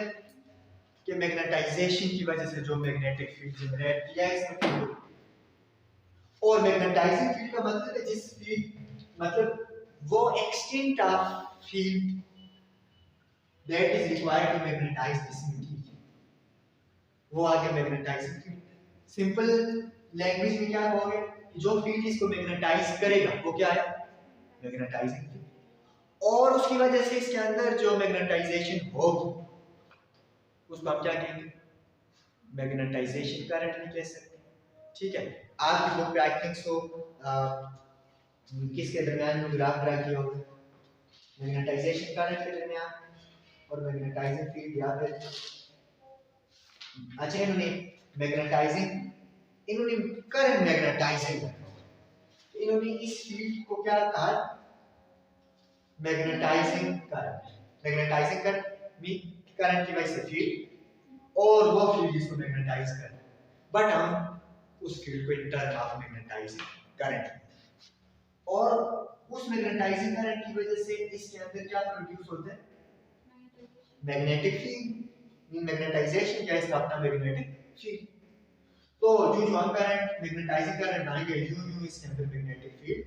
कि मैग्नेटाइजेशन की वजह से जो मैग्नेटिक फील्ड जनरेट किया है इसमें, और मैग्नेटाइजिंग फील्ड का मतलब है जिस फील्ड मतलब वो extent of field that is required to magnetize this material, वो आ गया मैग्नेटाइजिंग फील्ड। सिंपल लैंग्वेज में क्या कहोगे? जो फील्ड इसको मैग्नेटाइज करेगा वो क्या है? Magnetizing field. और उसकी वजह से इसके अंदर जो मैग्नेटाइजेशन होगी उसको हम क्या कहेंगे? मैग्नेटाइजेशन करंट भी कह सकते हैं, ठीक है। आपकी बुक पे आई थिंक सो किसके दरमियान में ग्राफ ड्रा किया होगा? मैग्नेटाइजेशन करंट के दरमियान और मैग्नेटाइजिंग फील्ड या फिर अच्छा इन्होंने करंट मैग्नेटाइजिंग, इन्होंने इस फील्ड को क्या कहा? Magnetizing current. मैग्नेटाइजिंग करंट भी करंट की वजह से फील्ड और वो फील्ड जिसको मैग्नेटाइज कर, बट हम उस फील्ड को in term of magnetizing current, और उस मैग्नेटाइजिंग करंट की वजह से इसके अंदर क्या प्रोड्यूस होता है? Magnetic field. मैग्नेटाइजेशन क्या है? इसका अपना मैग्नेटिक फील्ड। तो जो हम करंट मैग्नेटाइजिंग करंट बनाएंगे यूं यूं इसके अंदर मैग्नेटिक फील्ड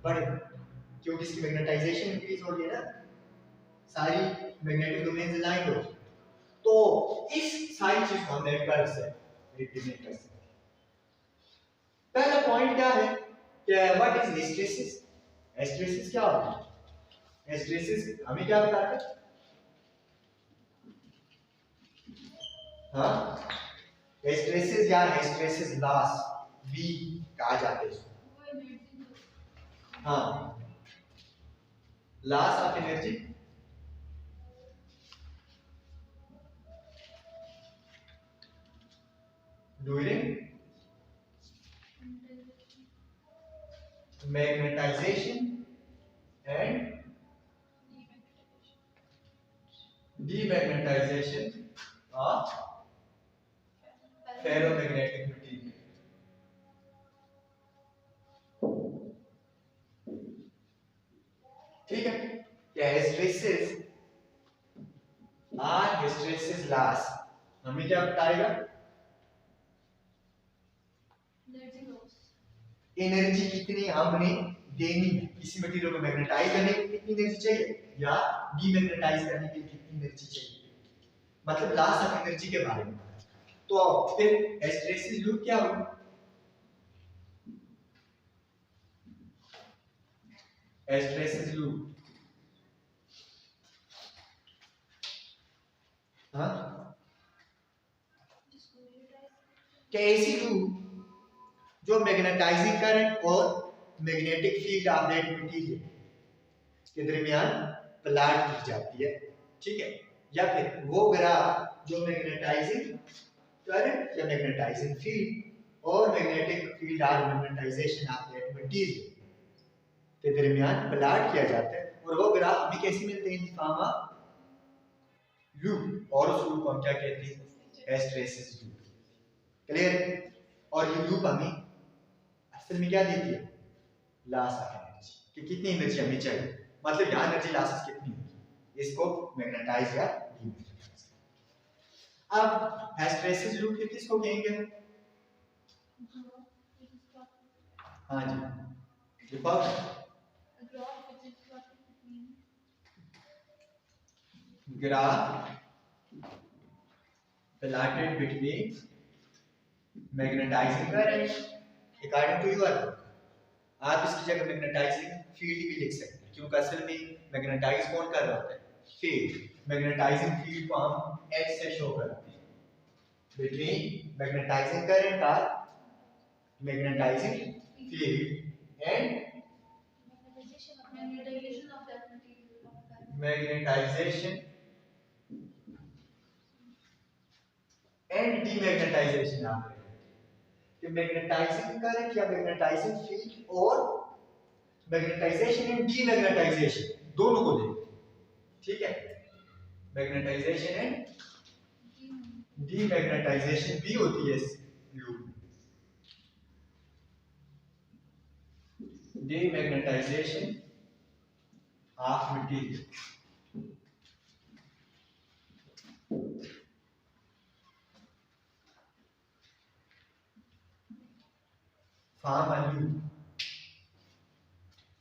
बढ़ेगा, क्योंकि इसकी मैग्नेटाइजेशन इंक्रीज हो रही है ना, सारी मैग्नेटिक डोमेन अलाइंड हो, तो इस सारी चीज को हम कर्व से रिप्रेजेंट कर सकते हैं। पहला पॉइंट क्या है कि व्हाट इज हिस्टेरेसिस। हिस्टेरेसिस क्या होता है? हिस्टेरेसिस हमें क्या बताता है? हाँ, हिस्टेरेसिस या हिस्टेरेसिस लॉस भी कहा जाता है इसको। हाँ, loss of energy during magnetization and demagnetization of ferromagnetic material. ठीक है, क्या हिस्टेरेसिस और हिस्टेरेसिस लॉस हमें क्या बताएगा? एनर्जी कितनी हमने देनी है, किसी मटेरियल को मैग्नेटाइज करने के लिए कितनी एनर्जी चाहिए या डीमैग्नेटाइज करने के लिए कितनी एनर्जी चाहिए, मतलब लॉस ऑफ एनर्जी के बारे में। तो फिर हिस्टेरेसिस लूप क्या होगा? हिस्टेरेसिस लूप हाँ ऐसी लूप जो मैग्नेटाइजिंग करंट और magnetic field of that material के दरमियान प्लॉट की जाती है। ठीक है, या फिर वो ग्राफ जो मैग्नेटाइजिंग करंट या मैग्नेटाइजिंग फील्ड और मैग्नेटिक फील्ड और मैग्नेटाइजेशन ऑफ दैट मटेरियल के दरमियान प्लॉट किया जाता है, और वो ग्राफ हमें कैसे मिलते हैं? इन फॉर्म ऑफ लूप, और उस लूप को हम क्या कहते हैं? Hysteresis loop. क्लियर? और ये लूप हमें असल में क्या देती है? लॉस ऑफ एनर्जी, कि कितनी एनर्जी हमें चाहिए, मतलब यहाँ एनर्जी लॉसेस कितनी होगी, इसको मैग्नेटाइज या डीमैग्नेटाइज। अब हिस्टेरेसिस लूप किसको कहेंगे? हाँ जी, graph plotted between magnetizing current according to your. आप इसकी जगह मैग्नेटाइजिंग फील्ड भी लिख सकते हैं, क्योंकि असल में मैग्नेटाइज कौन कर रहा होता है? फील्ड। मैग्नेटाइजिंग फील्ड को हम H से शो करते हैं, बिटवीन मैग्नेटाइजिंग करंट और magnetizing field and magnetization and demagnetization of कि मैग्नेटाइजिंग करंट या मैग्नेटाइजिंग फील्ड और मैग्नेटाइजेशन एंड डीमैग्नेटाइजेशन दोनों को देखते हैं। ठीक है, मैग्नेटाइजेशन एंड डीमैग्नेटाइजेशन भी होती है इस लूप में। Demagnetization of material form a loop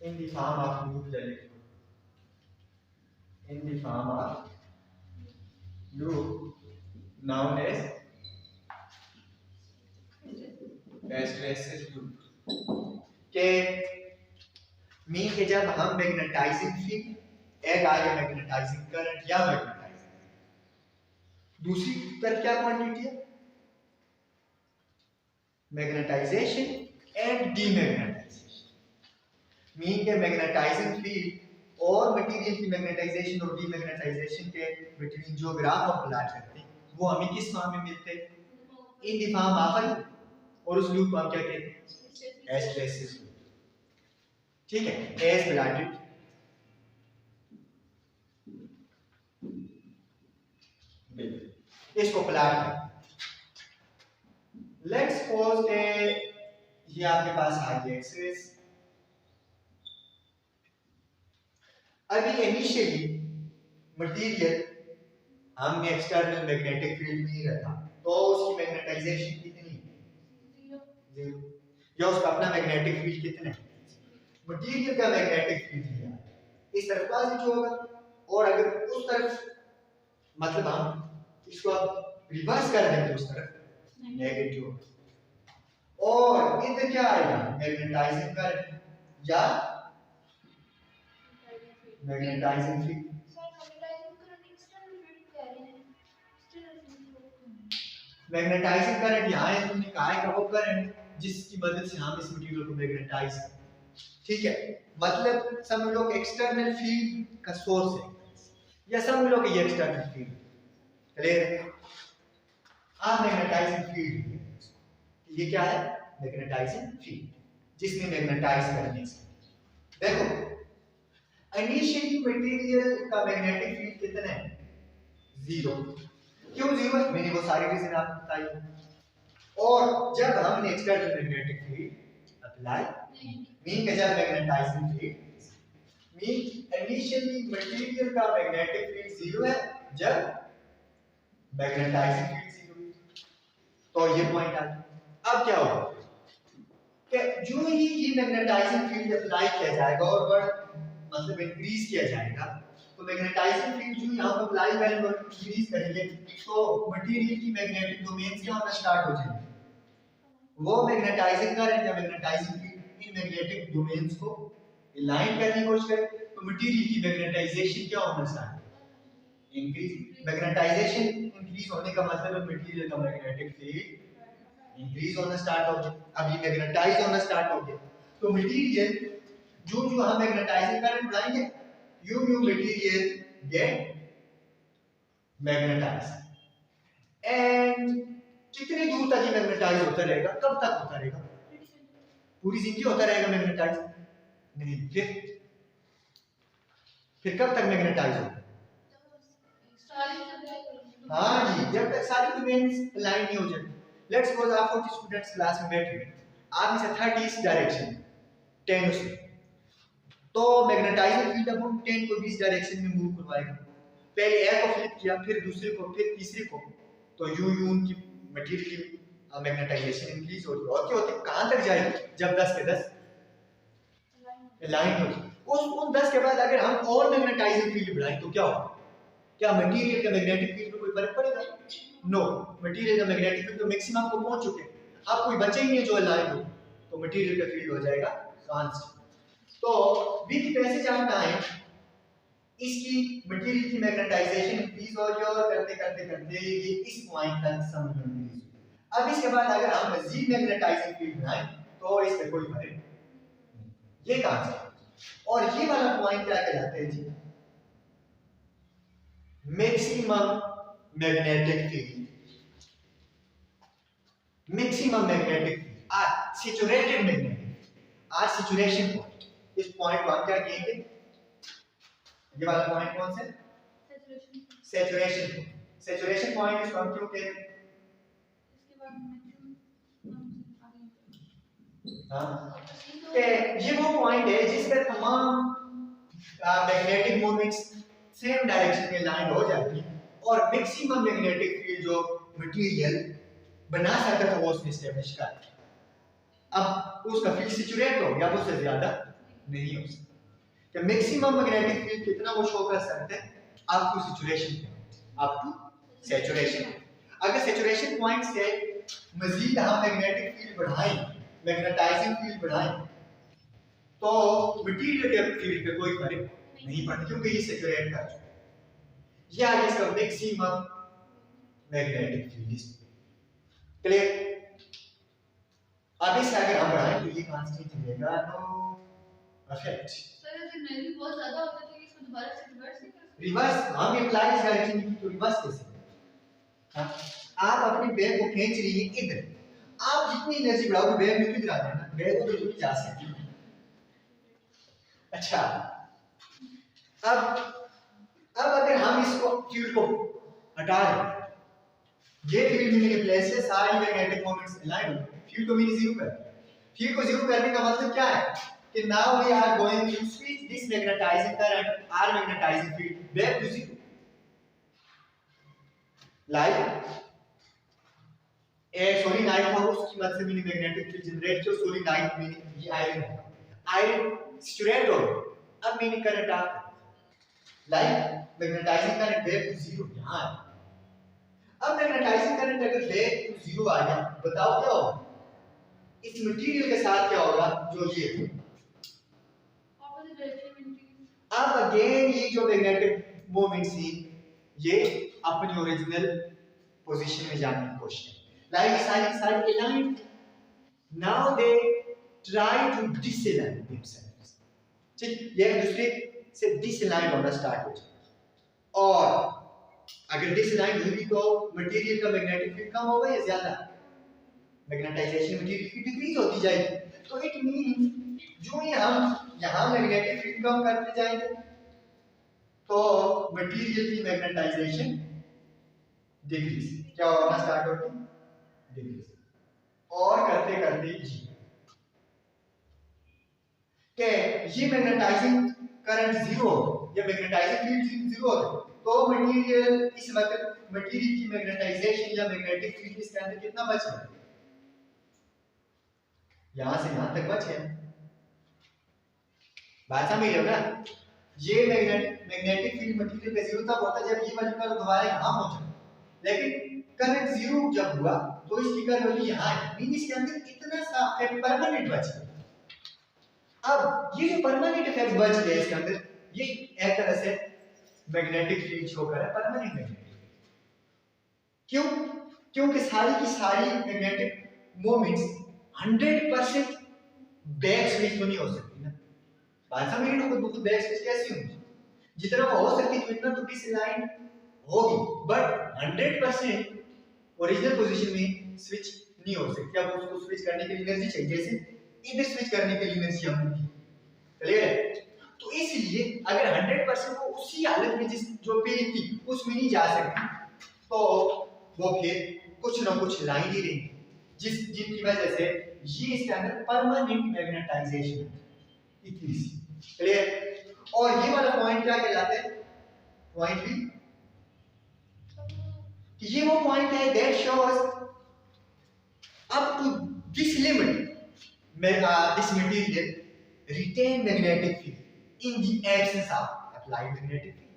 in the form of loop in the form of loop known as hysteresis loop. के मीन के जब हम मैग्नेटाइजिंग फील्ड एक आगे मैग्नेटाइजिंग करंट या मैग्नेटाइजिंग, दूसरी तरफ क्या क्वांटिटी है? Magnetization and demagnetization. मीन के मैग्नेटाइजिंग फील्ड और मटेरियल की मैग्नेटाइजेशन और डीमैग्नेटाइजेशन के बिटवीन जो ग्राफ हम प्लॉट करते हैं वो हमें किस फॉर्म में मिलते हैं? In the form of loop, और उस लूप को हम क्या कहते हैं? Hysteresis loop. ठीक है, एज प्लॉटेड इसको प्लॉट करें। लेट्स सपोज के ये आपके पास y एक्सिस, अभी इनिशियली मटेरियल हमने एक्सटर्नल मैग्नेटिक फील्ड नहीं रखा, तो उसकी मैग्नेटाइजेशन कितनी है? 0। या उसका अपना मैग्नेटिक फील्ड कितना है? मटेरियल का मैग्नेटिक फील्ड है इस तरफ पॉजिटिव होगा, और अगर उस तरफ मतलब हम इसको अब रिवर्स कर दें तो उस तरफ नेगेटिव होगा। और इधर क्या आएगा, मैग्नेटाइजिंग करंट या मैग्नेटाइजिंग फील्ड। मैग्नेटाइजिंग करंट यहाँ है, तुमने कहा है कि वो करंट जिसकी मदद से हम इस मटेरियल को मैग्नेटाइज करें, ठीक है। मतलब समझ लो कि एक्सटर्नल फील्ड का सोर्स है, या समझ लो कि ये एक्सटर्नल फील्ड, क्लियर। आप मैग्नेटाइजिंग फील्ड, ये क्या है, मैग्नेटाइजिंग फील्ड जिसमें मैग्नेटाइज करने से देखो इनिशियली मटेरियल का मैग्नेटिक फील्ड कितना है, 0। क्यों 0 है, मैंने वो सारी रीजन आपको बताई। और जब हमने external magnetic field apply mean के जब magnetizing field mean initially material का मैग्नेटिक फील्ड 0 है, जब मैग्नेटाइजिंग फील्ड 0 है, तो ये पॉइंट आ गया। अब क्या होगा कि जो ही ये मैग्नेटाइजिंग फील्ड अप्लाई किया जाएगा और मतलब इंक्रीज किया जाएगा, तो मैग्नेटाइजिंग फील्ड जो यहाँ पर अप्लाई करेंगे और इंक्रीज करेंगे तो मटेरियल की मैग्नेटिक डोमेन क्या होना स्टार्ट हो जाएंगे, वो मैग्नेटाइजिंग करंट या मैग्नेटाइजिंग फील्ड इन मैग्नेटिक डोमेन्स को अलाइन करने की कोशिश करे, तो मटेरियल की मैग्नेटाइजेशन क्या होना स्टार्ट, इंक्रीज। मैग्नेटाइजेशन इंक्रीज होने का मतलब है मटेरियल का मैग्नेटिक फील्ड इंक्रीज होना स्टार्ट हो गया। अब ये मैग्नेटाइज होना स्टार्ट हो गया, तो मटेरियल जो जो हम मैग्नेटाइजिंग करंट बढ़ाएंगे you material get magnetized, and कितनी दूर तक ये मैग्नेटाइज होता रहेगा, कब तक होता रहेगा, पूरी जिंदगी होता रहेगा मैग्नेटाइज नहीं, फिर कब तक मैग्नेटाइज होगा, हाँ जी, जब तक सारी डोमेन्स अलाइन नहीं हो जाए। लेट्स सपोज आप 40 स्टूडेंट्स क्लास में बैठे हैं, आप में से 30 इस डायरेक्शन 10 उसमें, तो मैग्नेटाइजिंग फील्ड अब हम 10 को 20 डायरेक्शन में मूव करवाएगा। पहले एक को फ्लिप किया, फिर दूसरे को, फिर तीसरे को, तो यूं उनकी मटेरियल की मैग्नेटाइजेशन इंक्रीज होती है, और क्या होती है, कहां तक जाएगी, जब 10 के 10 अलाइन हो जाए। उन 10 के बाद अगर हम और मैग्नेटाइजिंग फील्ड बढ़ाएं तो क्या होगा, क्या मटेरियल का मैग्नेटिक फील्ड में कोई फर्क पड़ेगा, नो। मटेरियल का मैग्नेटिक फील्ड तो मैक्सिमम को पहुंच चुके, अब कोई बचा ही नहीं जो अलाइन हो, तो मटेरियल का फील्ड हो जाएगा कांस्टेंट। तो विद पैसेज ऑफ टाइम इसकी मटेरियल की मैग्नेटाइजेशन इंक्रीज हो गई, और करते करते करते ये इस पॉइंट तक समझ में इंक्रीज हुई। अब इसके बाद अगर हम मजीद मैग्नेटाइजिंग फील्ड बनाएं तो इसमें कोई फर्क नहीं, ये कांस्टेंट। और ये वाला पॉइंट क्या कहलाता है जी, maximum magnetic field, maximum magnetic field or saturated magnetic or saturation point. इस पॉइंट को हम क्या कहेंगे, ये वाला पॉइंट कौन सा, सैचुरेशन। सैचुरेशन पॉइंट इसको हम क्यों कहते हैं, इसके बाद हाँ, ये वो पॉइंट है जिस पर तमाम मैग्नेटिक मोमेंट्स सेम डायरेक्शन में लाइन हो जाती है, और मैक्सिमम मैग्नेटिक फील्ड जो मटेरियल बना सकता था वो उसने एस्टेब्लिश कर दिया। अब उसका फील्ड सैचुरेट हो गया, उससे ज्यादा नहीं हो सकता। कि मैक्सिमम मैग्नेटिक फील्ड कितना वो शो कर सकते हैं, up to saturation point, up to saturation. अगर सैचुरेशन पॉइंट से मजीद हम मैग्नेटिक फील्ड बढ़ाएं, मैग्नेटाइजिंग फील्ड बढ़ाएं, तो मटेरियल के फील्ड पे कोई फर्क नहीं पड़ता, क्योंकि ये सैचुरेट कर चुका है। ये आगे इसका मैक्सिमम मैग्नेटिक फील्ड, क्लियर। अब इसे अगर हम बढ़ाएं तो ये कांस्टेंट रहेगा, तो परफेक्ट। सर अगर वैल्यू बहुत ज्यादा होता तो इसको दोबारा से रिवर्स हम अप्लाई इस डायरेक्शन की, तो रिवर्स कैसे, हां आप अपने बैग को खींच रही हैं इधर, आप जितनी एनर्जी बढ़ाओगे बैग में किधर आ जाएगा, बैग उधर नहीं जा सकती। अच्छा, अब अगर हम इसको फील्ड को हटा दें, ये फील्ड मैंने प्लेस से सारी मैग्नेटिक मोमेंट्स अलाइन हो, फील्ड को मैंने जीरो कर दिया। फील्ड को जीरो करने का मतलब क्या है कि now we are going to switch this magnetizing current or magnetizing field back to zero, like a solenoid था, उसकी मदद से मैंने मैग्नेटिक फील्ड जनरेट किया। सोलेनोइड में ये आयरन सैचुरेट हो, अब मैंने current off like magnetizing current back to zero यहाँ है। अब मैग्नेटाइजिंग करंट अगर बैक टू जीरो आ गया, बताओ क्या होगा इस मटेरियल के साथ, क्या होगा जो ये है। ऑपोजिट डायरेक्शन में इंक्रीज। अब अगेन ये जो मैग्नेटिक मोमेंट्स थी ये अपनी ओरिजिनल पोजीशन में जाने की कोशिश है। Like side aligned, now they try to disalign themselves. ठीक, ये एक दूसरे से डिसअलाइन होना स्टार्ट हो जाए, और अगर डिसअलाइन हुई तो मटेरियल का मैग्नेटिक फील्ड कम होगा या ज्यादा, मैग्नेटाइजेशन मटेरियल की डिक्रीज होती जाएगी। तो इट मीन जो ही हम यहाँ मैग्नेटिक फील्ड कम करते जाएंगे तो मटेरियल की मैग्नेटाइजेशन डिक्रीज क्या होना स्टार्ट होगी, डिक्रीज, और करते करते के ये मैग्नेटाइजिंग करंट जीरो या मैग्नेटाइजिंग फील्ड जीरो हो तो मटेरियल इस वक्त मटेरियल की मैग्नेटाइजेशन या मैग्नेटिक फील्ड इसके अंदर कितना बच गया, यहां से यहां तक बच गया। बात समझ रहे हो ना? ये मैग्नेटिक फील्ड मटेरियल का जीरो तब होता है जब ये वाली कर्व दोबारा यहां पहुंचे, लेकिन करंट जीरो जब हुआ तो इसकी कर्व वैल्यू यहां है, मीन इसके अंदर इतना सा इफेक्ट परमानेंट बच गया। अब ये जो परमानेंट इफेक्ट बच गया इसके अंदर, ये एक तरह से मैग्नेटिक फील्ड शो कर रहा है, परमानेंट मैग्नेटिक। क्यों? क्योंकि सारी की सारी मैग्नेटिक मोमेंट्स 100% बैक स्विच तो नहीं हो सकती ना। बात समझ रहे हो? तो बैक स्विच कैसी होगी, जितना वो हो सकती है उतना तो डिसलाइन होगी, बट 100% ओरिजिनल पोजीशन में स्विच नहीं हो सकती। अब उसको स्विच करने के लिए एनर्जी चाहिए, जैसे इधर स्विच करने के लिए एनर्जी हमने दी, क्लियर है? तो इसलिए अगर 100% वो उसी हालत में जिस जो पहले थी उसमें नहीं जा सकती तो वो फिर कुछ ना कुछ लाइन ही रहेगी जिनकी वजह से ये इसके अंदर परमानेंट मैग्नेटाइजेशन इतनी सी, क्लियर? और ये वाला पॉइंट क्या कहलाता है, पॉइंट भी कि ये वो पॉइंट है that shows up to this limit this material retain magnetic field in the absence of applied magnetic field।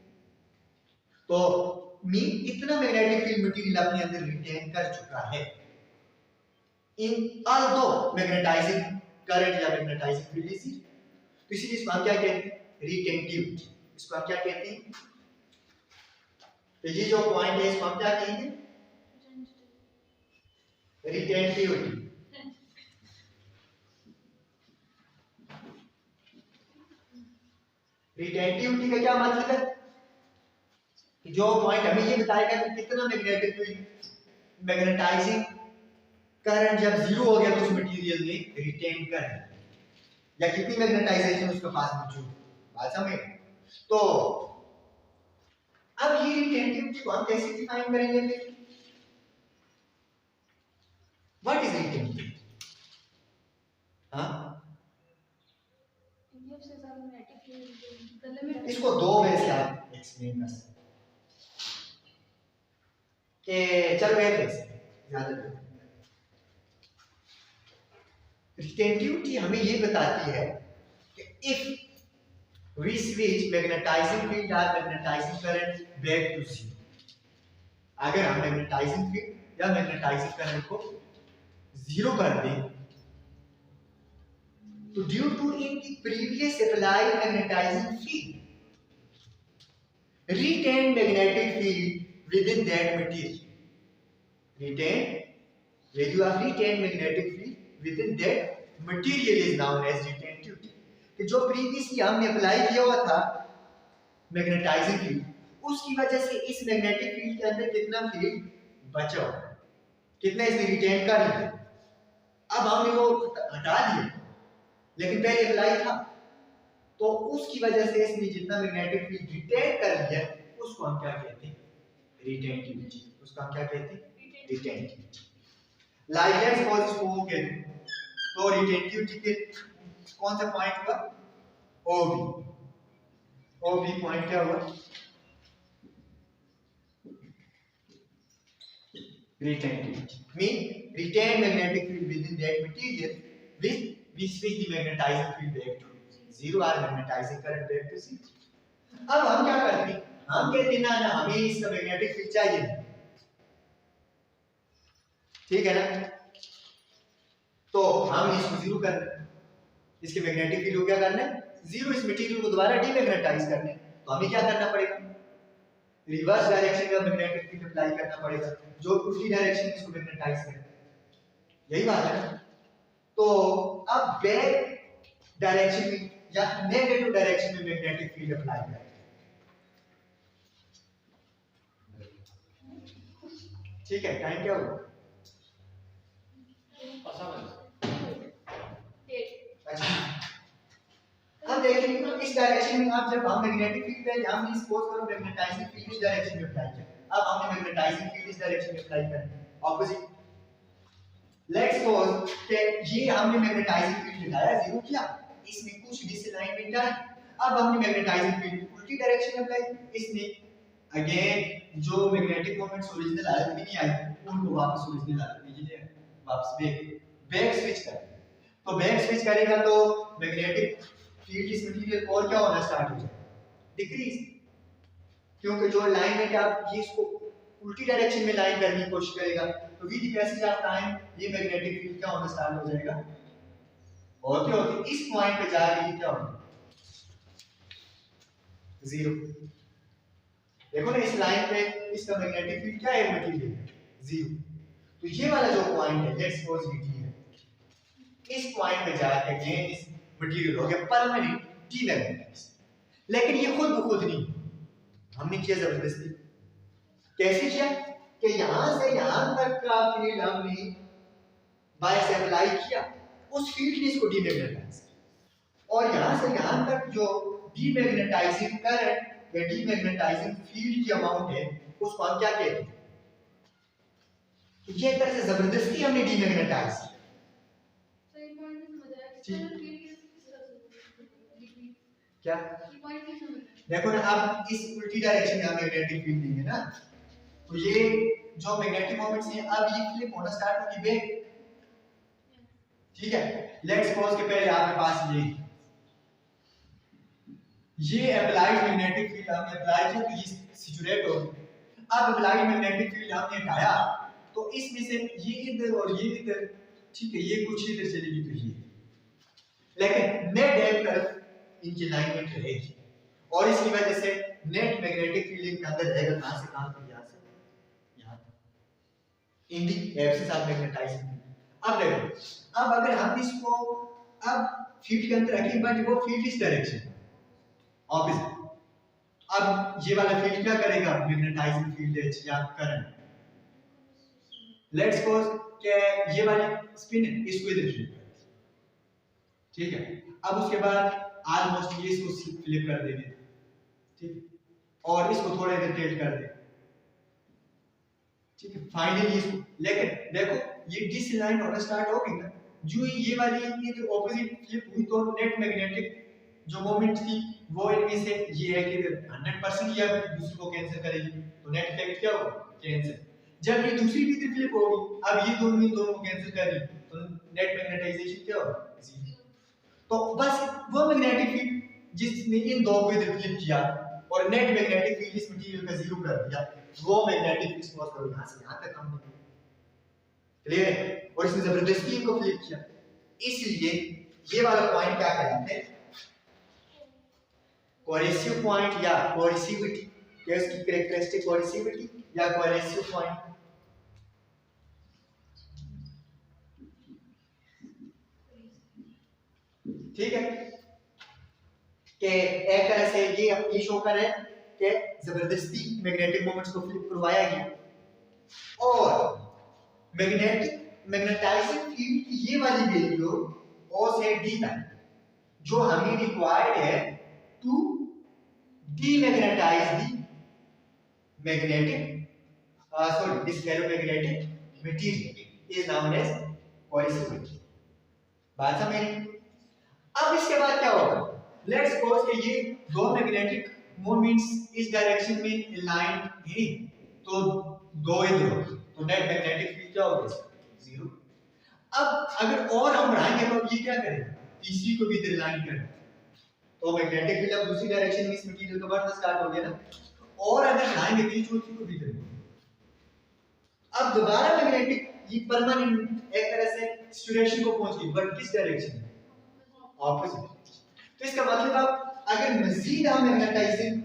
तो मीन इतना मैग्नेटिक फील्ड मटेरियल अपने अंदर रिटेन कर चुका है इन ऑल्दो मैग्नेटाइजिंग करंट या मैग्नेटाइजिंग फील्ड इज, तो इसीलिए इसको हम क्या कहते हैं, रिटेंटिविटी। इसको हम क्या कहते हैं, तो ये जो पॉइंट है इसको हम क्या कहेंगे, रिटेंटिविटी। रिटेंटिविटी का क्या मतलब है कि जो पॉइंट हमें ये बताएगा कि कितना मैग्नेटिक फील्ड मैग्नेटाइजिंग करंट जब जीरो हो गया तो उस मटेरियल ने रिटेन कर या कितनी मैग्नेटाइजेशन उसके पास मौजूद। बात समझे? तो अब ये रिटेंटिविटी को हम कैसे डिफाइन करेंगे फिर, व्हाट इज रिटेंटिविटी? हाँ, इसको दो वे से आप एक्सप्लेन कर सकते कि चलो एक वे से ज्यादा रिटेंटिविटी हमें ये बताती है कि if we switch magnetizing field और magnetizing current back to zero, अगर हम मैग्नेटाइजिंग फील्ड या मैग्नेटाइजिंग करंट को जीरो कर दें तो due to in the previous applied magnetizing field retain magnetic field within that material, retain value of retained magnetic field within that material is known as retentivity। कि जो previously हमने apply किया हुआ था मैग्नेटाइजिंग फील्ड उसकी वजह से इस मैग्नेटिक फील्ड के अंदर कितना फील्ड बचा हुआ है, कितना इसने रिटेन कर लिया। अब हमने वो हटा दिया लेकिन पहले अप्लाई था तो उसकी वजह से इसने जितना मैग्नेटिक फील्ड रिटेन कर लिया उसको हम क्या कहते हैं, रिटेंटिविटी। उसको हम क्या कहते हैं, रिटेंटिविटी। लाइक लेट्स सपोज इसको O कह दूं तो रिटेंटिविटी के कौन सा पॉइंट हुआ, OB पॉइंट क्या हुआ, retentivity mean retain magnetic field within that material with we switch the magnetizing field back to 0 or magnetizing current back to C. अब हम क्या करते हैं, हम कहते हैं ना हमें इसका मैग्नेटिक फील्ड चाहिए, ठीक है ना, तो हम इसको 0 कर रहे हैं, इसके मैग्नेटिक फील्ड को क्या करना है 0, इस मटेरियल को दोबारा डीमैग्नेटाइज करना है, तो हमें क्या करना पड़ेगा, रिवर्स डायरेक्शन में मैग्नेटिक फील्ड अप्लाई करना पड़ेगा, जो उल्टी डायरेक्शन में इसको मैग्नेटाइज करे, यही बात है ना। तो अब बैक डायरेक्शन में या नेगेटिव डायरेक्शन में मैग्नेटिक फील्ड अप्लाई करें, ठीक है, टाइम क्या हुआ, अच्छा अब देखिए तो इस डायरेक्शन में आप जब हम मैग्नेटिक फील्ड पे हम सपोज करो मैग्नेटाइजिंग फील्ड इस डायरेक्शन में अप्लाई करें, अब हमने मैग्नेटाइजिंग फील्ड इस डायरेक्शन में अप्लाई करें ऑपोजिट, लेट्स सपोज कि ये हमने मैग्नेटाइजिंग फील्ड लगाया 0 किया, इसमें कुछ डिसअलाइनमेंट आई, अब हमने मैग्नेटाइजिंग फील्ड उल्टी डायरेक्शन में अप्लाई, इसमें अगेन जो मैग्नेटिक मोमेंट्स ओरिजिनल हालत में नहीं आई उनको वापस ओरिजिनल हालत में ये वापस बैक स्विच कर, तो बैक स्विच करेगा तो मैग्नेटिक फील्ड इस मटेरियल को और क्या होना स्टार्ट हो जाएगा, डिक्रीज, क्योंकि जो अलाइनमेंट आप ये इसको उल्टी डायरेक्शन में लाइन करने की कोशिश करेगा तो with the passage of time ये मैग्नेटिक फील्ड क्या होना स्टार्ट हो जाएगा, और क्या होती है इस पॉइंट पे जाके ये क्या होगा 0, देखो ना इस लाइन पे इसका मैग्नेटिक फील्ड क्या है मटेरियल 0, तो ये वाला जो पॉइंट है लेट्स सपोज ये है, इस पॉइंट पे जाके अगेन इस मटेरियल हो गया परमानेंट डीमैग्नेटाइज, लेकिन ये खुद ब खुद नहीं, हमने किया जबरदस्ती, कैसे किया कि यहां से यहां तक का फील्ड हमने बाय से अप्लाई किया, उस फील्ड ने इसको डीमैग्नेटाइज किया, और यहां से यहां तक जो डीमैग्नेटाइजिंग करंट या डीमैग्नेटाइजिंग फील्ड की अमाउंट है उसको हम क्या कहते हैं, तो ये एक तरह से जबरदस्ती हमने डीमैग्नेटाइज किया, सही पॉइंट नहीं समझ आया एक्सटर्नल फील्ड क्या ये पॉइंट नहीं समझ आया, देखो ना अब इस उल्टी डायरेक्शन में हम मैग्नेटिक फील्ड देंगे ना, तो ये जो मैग्नेटिक मोमेंट्स हैं अब ये फ्लिप होना स्टार्ट होगी बैक, ठीक है, लेट्स सपोज के पहले आपके पास ये अप्लाइड मैग्नेटिक फील्ड हमने अप्लाई किया तो ये सिचुएट हो गई, अब अप्लाइड मैग्नेटिक फील्ड हमने हटाया तो इसमें से ये इधर और ये इधर, ठीक है, ये कुछ इधर चलेगी तो ये, लेकिन नेट एक तरफ इनकी अलाइनमेंट रहेगी और इसकी वजह से नेट मैग्नेटिक फील्ड इनके अंदर रहेगा, कहां से कहां तक, यहां से यहां तक इन दी एक्सिस ऑफ मैग्नेटाइजिंग। अब देखो अब अगर हम इसको अब फील्ड के अंदर रखें बट वो फील्ड इस डायरेक्शन ऑपोजिट, अब ये वाला फील्ड क्या करेगा मैग्नेटाइजिंग फील्ड है या करंट, लेट्स सपोज कि ये वाली स्पिन है इसको इधर फ्लिप कर, ठीक है, अब उसके बाद ऑलमोस्ट ये इसको फ्लिप कर देंगे, ठीक, और इसको थोड़ा इधर टिल्ट कर दे, ठीक है, फाइनली इसको, लेकिन देखो ये डिसलाइन होना स्टार्ट हो गई ना, जो ये वाली इधर ऑपोजिट फ्लिप हुई तो नेट मैग्नेटिक जो मोमेंट थी वो इनमें से ये है कि 100% या दूसरे को कैंसिल करेगी, तो नेट इफेक्ट क्या होगा कैंसिल, जब ये दूसरी भी इधर फ्लिप होगी अब ये दोनों को कैंसिल कर रही तो नेट मैग्नेटाइजेशन क्या होगा 0, तो बस वो मैग्नेटिक फील्ड जिसने इन दो को इधर फ्लिप किया और नेट मैग्नेटिक फील्ड इस मटेरियल का 0 कर दिया, वो मैग्नेटिक फील्ड सपोज करो यहां से यहां तक हमने क्लियर है, और इसने जबरदस्ती इनको फ्लिप किया, इसलिए ये वाला पॉइंट क्या कहलाते हैं कोहेसिव पॉइंट या कोहेसिविटी, क्या इसकी कैरेक्टरिस्टिक कोहेसिविटी या कोहेसिव पॉइंट, ठीक है, कि एक तरह से ये शो कर है कि जबरदस्ती मैग्नेटिक मोमेंट्स को फ्लिप करवाया गया और मैग्नेटाइजिंग फील्ड की ये वाली वैल्यू O से D तक जो हमें रिक्वायर्ड है to demagnetize the magnetic this ferromagnetic material is known as coercivity, बात समझ में। अब इसके बाद क्या होगा, लेट्स सपोज कि ये दो मैग्नेटिक मोमेंट्स इस डायरेक्शन में अलाइंड हैं तो दो इधर हो तो नेट मैग्नेटिक फील्ड क्या होगा 0, अब अगर और हम बढ़ाएंगे तो ये क्या करेगा तीसरी को भी इधर लाइन करेगा, तो मैग्नेटिक फील्ड अब दूसरी डायरेक्शन में इस मटेरियल का बढ़ना स्टार्ट हो गया ना, और अगर लाएंगे तो ये चौथी को भी करेंगे। अब दोबारा मैग्नेटिक ये परमानेंट एक तरह से सैचुरेशन को पहुंच गई, बट किस डायरेक्शन में? ऑपोजिट। तो इसका मतलब अब अगर मजीद हम मैग्नेटाइजिंग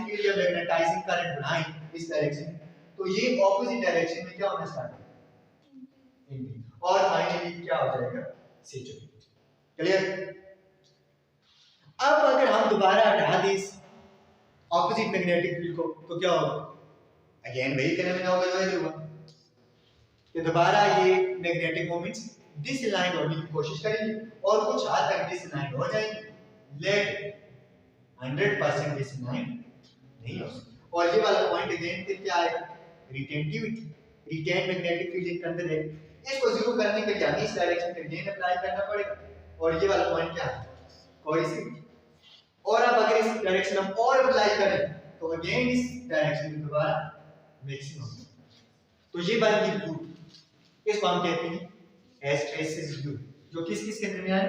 फील्ड या मैग्नेटाइजिंग करंट बनाएं इस डायरेक्शन में, तो ये ऑपोजिट डायरेक्शन में क्या होना स्टार्ट होगा, और फाइनली क्या हो जाएगा? सैचुरेट। क्लियर? अब अगर हम दोबारा हटा दें इस ऑपोजिट मैग्नेटिक फील्ड को तो क्या होगा? अगेन वही फिनोमेना होगा जो इधर हुआ कि दोबारा ये मैग्नेटिक मोमेंट्स डिसलाइन होने की कोशिश करेंगे और कुछ हद तक डिसलाइन हो जाएंगे, लेकिन 100% डिसलाइन नहीं हो सकता। और ये वाला पॉइंट अगेन फिर क्या आएगा? रिटेंटिविटी। रिटेन मैग्नेटिक फील्ड के अंदर है, इसको जीरो करने के लिए हमें इस डायरेक्शन पे अगेन अप्लाई करना पड़ेगा, और ये वाला पॉइंट क्या है? कोएसिविटी। और अब अगर इस डायरेक्शन हम और अप्लाई करें तो अगेन इस डायरेक्शन में दोबारा मैक्सिमम। तो ये बन गई लूप, इसको हम कहते हैं हिस्टैरिसीस लूप, जो किस किस के दरमियान?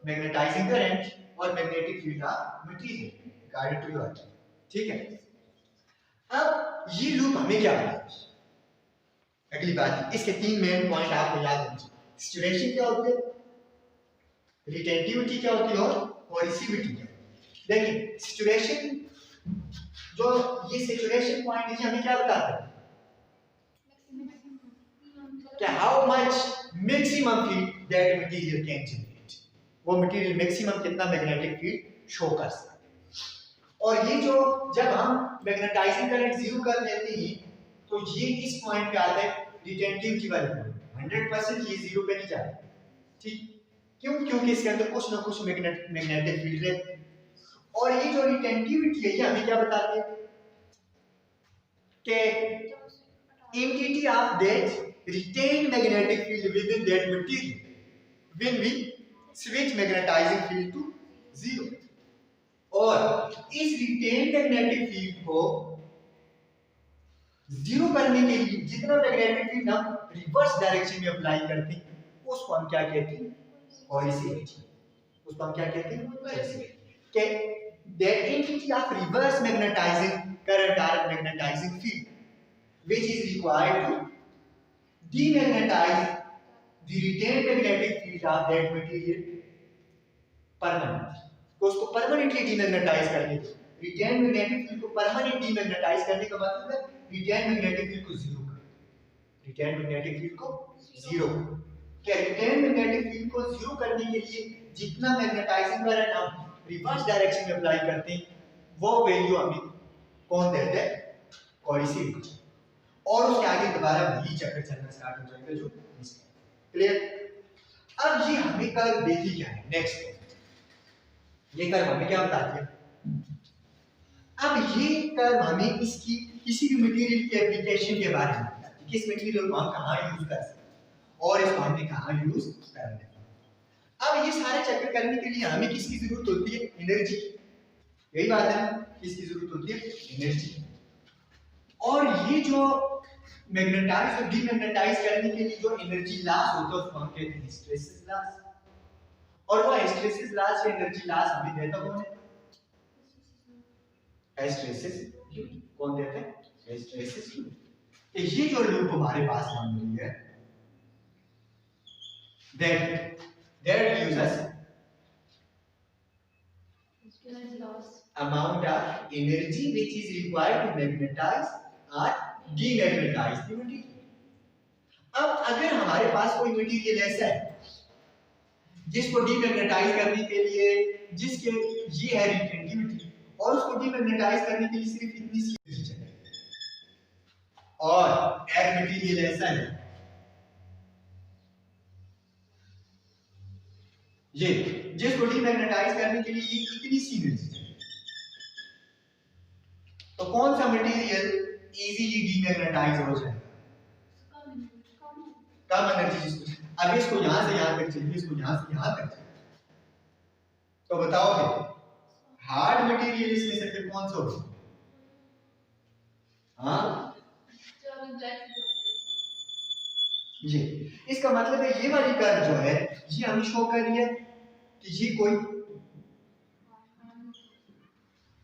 मैग्नेटाइजिंग करंट और magnetic field of material according to your. ठीक है, अब ये लूप हमें क्या बताता है? अगली बात, इसके तीन मेन पॉइंट आपको याद होने चाहिए। सैचुरेशन क्या होती है, रिटेंटिविटी क्या होती है, और कोएसिविटी क्या होती है। देखिए सैचुरेशन, जो ये सैचुरेशन पॉइंट है, हमें क्या बताता है कि how much maximum field that material can generate, वो मटेरियल मैक्सिमम कितना मैग्नेटिक फील्ड शो कर सकता है। और ये जो जब हम मैग्नेटाइजिंग करंट जीरो कर लेते हैं तो ये इस पॉइंट पे आता है रिटेंटिविटी वाले पॉइंट, 100% ये जीरो पे नहीं जाता। ठीक, क्यों? क्योंकि इसके अंदर कुछ ना कुछ मैग्नेटिक फील्ड है। और ये जो रिटेंटिविटी है, ये हमें क्या बताती है कि entity of that retained magnetic field within that material when we switch magnetizing field to zero। और इस retained magnetic field को जीरो करने के लिए जितना मैग्नेटिक फील्ड हम रिवर्स डायरेक्शन में अप्लाई करते हैं उसको हम क्या कहते हैं? कोएसिविटी। उसको हम क्या कहते हैं? कोएसिविटी। कि that entity of reverse magnetizing current or magnetizing field which is required to demagnetize the retained magnetic field of that material permanently। तो उसको परमानेंटली डीमैग्नेटाइज करने के, रिटेन मैग्नेटिक फील्ड को परमानेंट डीमैग्नेटाइज करने का मतलब है रिटेन मैग्नेटिक फील्ड को जीरो कर, रिटेन मैग्नेटिक फील्ड को जीरो। क्या रिटेन मैग्नेटिक फील्ड को जीरो करने के लिए जितना मैग्नेटाइजिंग करंट हम रिवर्स डायरेक्शन में अप्लाई करते हैं वो वैल्यू हमें कौन देता है? कोएसिविटी। और उसके आगे दोबारा वही चक्कर चलना स्टार्ट हो जाएगा जो क्लियर। अब ये हमें कर्व देखी क्या है, नेक्स्ट ये कर्व हमें क्या बताती है? अब ये कर्व हमें इसकी किसी भी मटेरियल के एप्लीकेशन के बारे में बताती है, किस मटेरियल को हम कहाँ यूज कर सकते हैं और इसको हमने कहाँ यूज करना है। अब ये सारे चक्कर करने के लिए हमें किसकी जरूरत होती है? एनर्जी। यही बात है ना, किसकी जरूरत होती है? एनर्जी। और ये जो मैग्नेटाइज और डीमैग्नेटाइज करने के लिए जो एनर्जी लॉस होता है उसको हम कहते हैं हिस्टैरिसीस लॉस। और वो हिस्टैरिसीस लॉस या एनर्जी लॉस हमें देता कौन है? Hysteresis loop. कौन देता है? Hysteresis loop. ये जो लूप हमारे पास बन रही है that gives us amount of energy which is required to magnetize or demagnetize the material। अब अगर हमारे पास कोई मटेरियल ऐसा है जिसको डीमैग्नेटाइज करने के लिए जिसके ये है रिटेंटिविटी और उसको डीमैग्नेटाइज करने के लिए सिर्फ इतनी सी एनर्जी चाहिए, और एक मटेरियल ऐसा है ये जिसको डीमैग्नेटाइज करने के लिए ये इतनी सी एनर्जी चाहिए, तो कौन सा मटेरियल इजीली डीमैग्नेटाइज हो जाए? कम एनर्जी जिसको। अब इसको यहां से यहां तक चाहिए, इसको यहां से यहां तक चाहिए, तो बताओगे हार्ड मटेरियल इसमें से फिर कौन सा होगा? हाँ ये इसका मतलब है ये वाली कर्व जो है ये हमें शो कर रही है कि ये कोई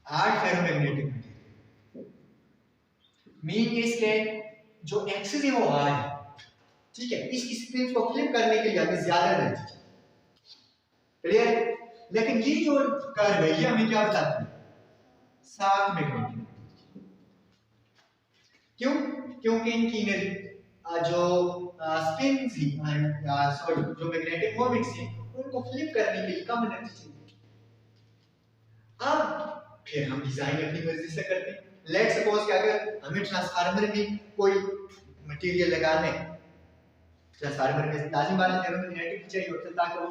हार्ड फेरोमैग्नेटिक मटेरियल, मीन इसके जो एक्सिस है वो हार्ड है, ठीक है। इस स्प्रिंग को फ्लिप करने के लिए हमें ज्यादा एनर्जी चाहिए, क्लियर। लेकिन ये जो कर्व है ये हमें क्या बताता है, सॉफ्ट मैग्नेटिक। क्यों? क्योंकि इनकी जो स्पिन्स ही सॉरी जो मैग्नेटिक मोमेंट्स हैं उनको फ्लिप करने के लिए कम एनर्जी चाहिए। अब फिर हम डिजाइन अपनी मर्जी से करते हैं। लेट्स सपोज कि अगर हमें ट्रांसफार्मर में कोई मटेरियल लगाना है, ट्रांसफार्मर में लाजिम वाला फेरोमैग्नेटिक चाहिए होता है ताकि वो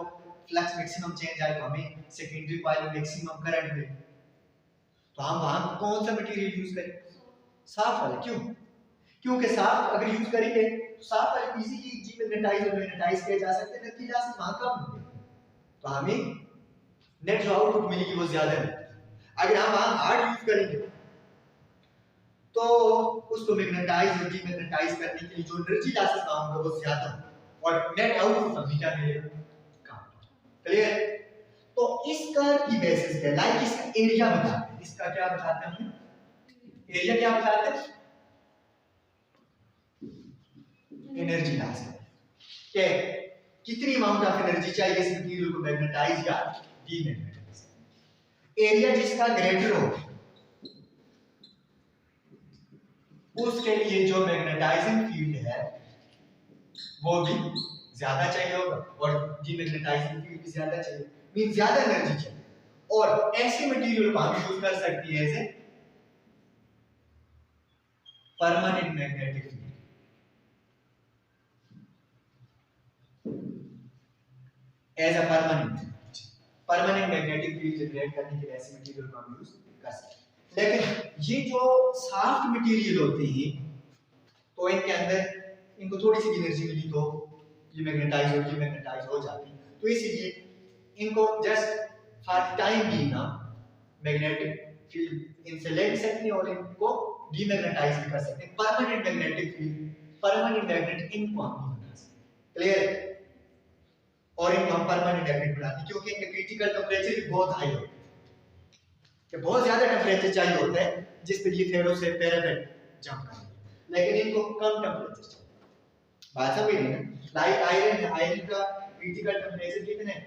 फ्लक्स मैक्सिमम चेंज आए तो हमें सेकेंडरी कॉइल में मैक्सिमम करंट मिले, तो हम वहां कौन सा मटेरियल यूज करें, साफ वाला। क्यों? क्योंकि साफ अगर यूज करेंगे तो साफ वाले इजीली डीमैग्नेटाइज और मैग्नेटाइज किया जा सकते हैं, जबकि लास्ट वहां कम होंगे, तो हमें नेट जो आउटपुट मिलेगी वो ज्यादा है। अगर हम वहां हार्ड यूज करेंगे तो उसको मैग्नेटाइज और डीमैग्नेटाइज करने के लिए जो एनर्जी लॉसेस होगा वो ज्यादा और नेट आउटपुट हमें क्या मिलेगा, कम। क्लियर? तो इस कर्व की बेसिस पे लाइक इसका एरिया बताते हैं, इसका क्या बताते हैं हम, एरिया क्या बताते हैं, एनर्जी लॉस के कितनी अमाउंट ऑफ एनर्जी चाहिए इस मटेरियल को मैग्नेटाइज या डीमैग्नेटाइज। एरिया जिसका ग्रेटर हो उसके लिए जो मैग्नेटाइजिंग फील्ड है वो भी ज्यादा चाहिए होगा और डीमैग्नेटाइजिंग फील्ड भी ज्यादा चाहिए, मीन ज्यादा एनर्जी चाहिए। और ऐसे मटेरियल को हम यूज कर सकते हैं as a permanent magnetic field. As a permanent magnetic field generate करने के लिए ऐसे मटेरियल को हम यूज कर सकते हैं। लेकिन ये जो सॉफ्ट मटेरियल होते हैं तो इनके अंदर इनको थोड़ी सी एनर्जी मिली तो ये मैग्नेटाइज और डीमैग्नेटाइज हो जाती है, तो इसलिए इनको जस्ट फॉर टाइम भी ना मैग्नेटिक फील्ड इनसे ले सकते हैं और इनको डीमैग्नेटाइज भी कर सकते हैं। Permanent magnetic field, permanent magnet इनको हम नहीं बना सकते, क्लियर। और इनको हम परमानेंट मैग्नेट बनाते हैं क्योंकि इनका क्रिटिकल टेंपरेचर भी बहुत हाई होता है, कि बहुत ज्यादा टेंपरेचर चाहिए होता है जिस पे ये फेरो से पैरापेट जंप करें, लेकिन इनको कम टेंपरेचर चाहिए। बात समझ रही है? लाइक आयरन है, आयरन का क्रिटिकल टेंपरेचर कितना है,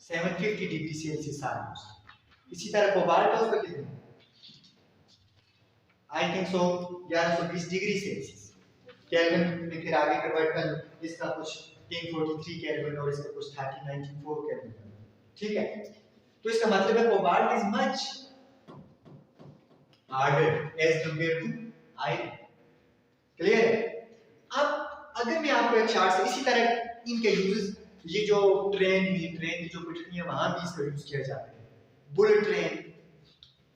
750 डिग्री सेल्सियस आसपास। इसी तरह कोबाल्ट है, उसका कितना, I think so 1120 degree Celsius. Kelvin में फिर आगे कन्वर्ट कर लो, इसका कुछ 1043 केल्विन और इसका कुछ 1394 केल्विन, ठीक है। तो इसका मतलब है cobalt is much harder as compare to iron, clear है। अब अगर मैं आपको एक चार्ट से इसी तरह इनके यूजेस, ये जो ट्रेन की जो पटरियां वहां भी इसका यूज किया जाता है, बुलेट ट्रेन,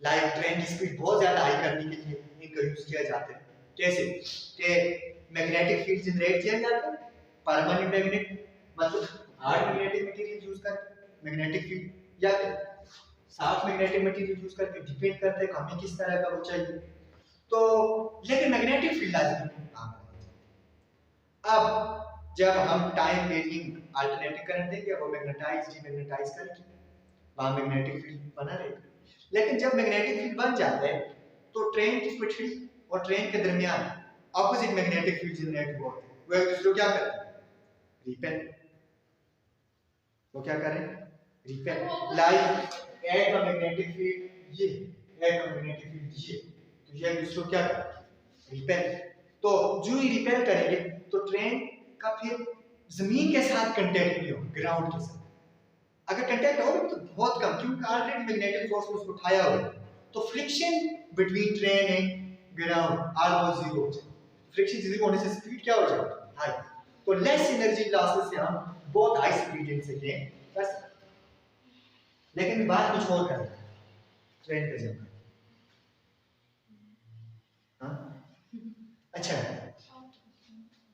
लाइक ट्रेन की स्पीड बहुत ज्यादा हाई करने के लिए इनका यूज किया जाता है। कैसे कि मैग्नेटिक फील्ड जनरेट किया जाता है, परमानेंट मैग्नेट मतलब हार्ड मैग्नेटिक मटेरियल यूज कर मैग्नेटिक फील्ड, या सॉफ्ट मैग्नेटिक मटेरियल यूज करके, डिपेंड करता है कि हमें किस तरह का वो चाहिए। तो लेकिन मैग्नेटिक फील्ड लाजिम काम करेगा। अब जब हम टाइम वेरिंग अल्टरनेटिव करंट देंगे वो मैग्नेटाइज डीमैग्नेटाइज करके वहां मैग्नेटिक फील्ड बना रहेगा। लेकिन जब मैग्नेटिक फील्ड बन जाता है तो ट्रेन की पटरी और ट्रेन के दरमियान ऑपोजिट मैग्नेटिक फील्ड जनरेट हुआ है, वो एक दूसरे को क्या करते हैं, रिपेल। वो क्या करें, रिपेल। लाइक एड का मैग्नेटिक फील्ड ये, एड का मैग्नेटिक फील्ड ये, तो ये एक दूसरे को क्या करें, रिपेल। तो जो ही रिपेल करेंगे तो ट्रेन का फिर जमीन के साथ कांटेक्ट नहीं होगा, ग्राउंड के साथ। अगर कांटेक्ट हो तो बहुत कम, क्योंकि ऑलरेडी मैग्नेटिक फोर्स ने उसको उठाया हुआ है, तो friction between train and ground almost zero हो जाए। फ्रिक्शन जीरो होने से स्पीड क्या हो जाएगी, हाई। तो लेस एनर्जी लॉसेस से हम बहुत हाई स्पीड इनसे गेन कर सकते हैं। लेकिन बात कुछ और करते हैं ट्रेन पे जब, अच्छा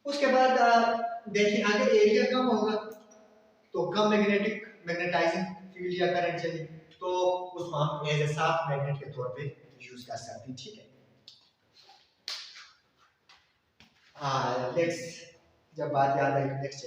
उसके बाद देखिए अगर एरिया कम होगा तो कम मैग्नेटाइजिंग फील्ड या करंट चाहिए, तो उसको हम एज ए सॉफ्ट मैग्नेट के तौर पे यूज कर सकते हैं, ठीक है। लेट्स जब बात याद आई नेक्स्ट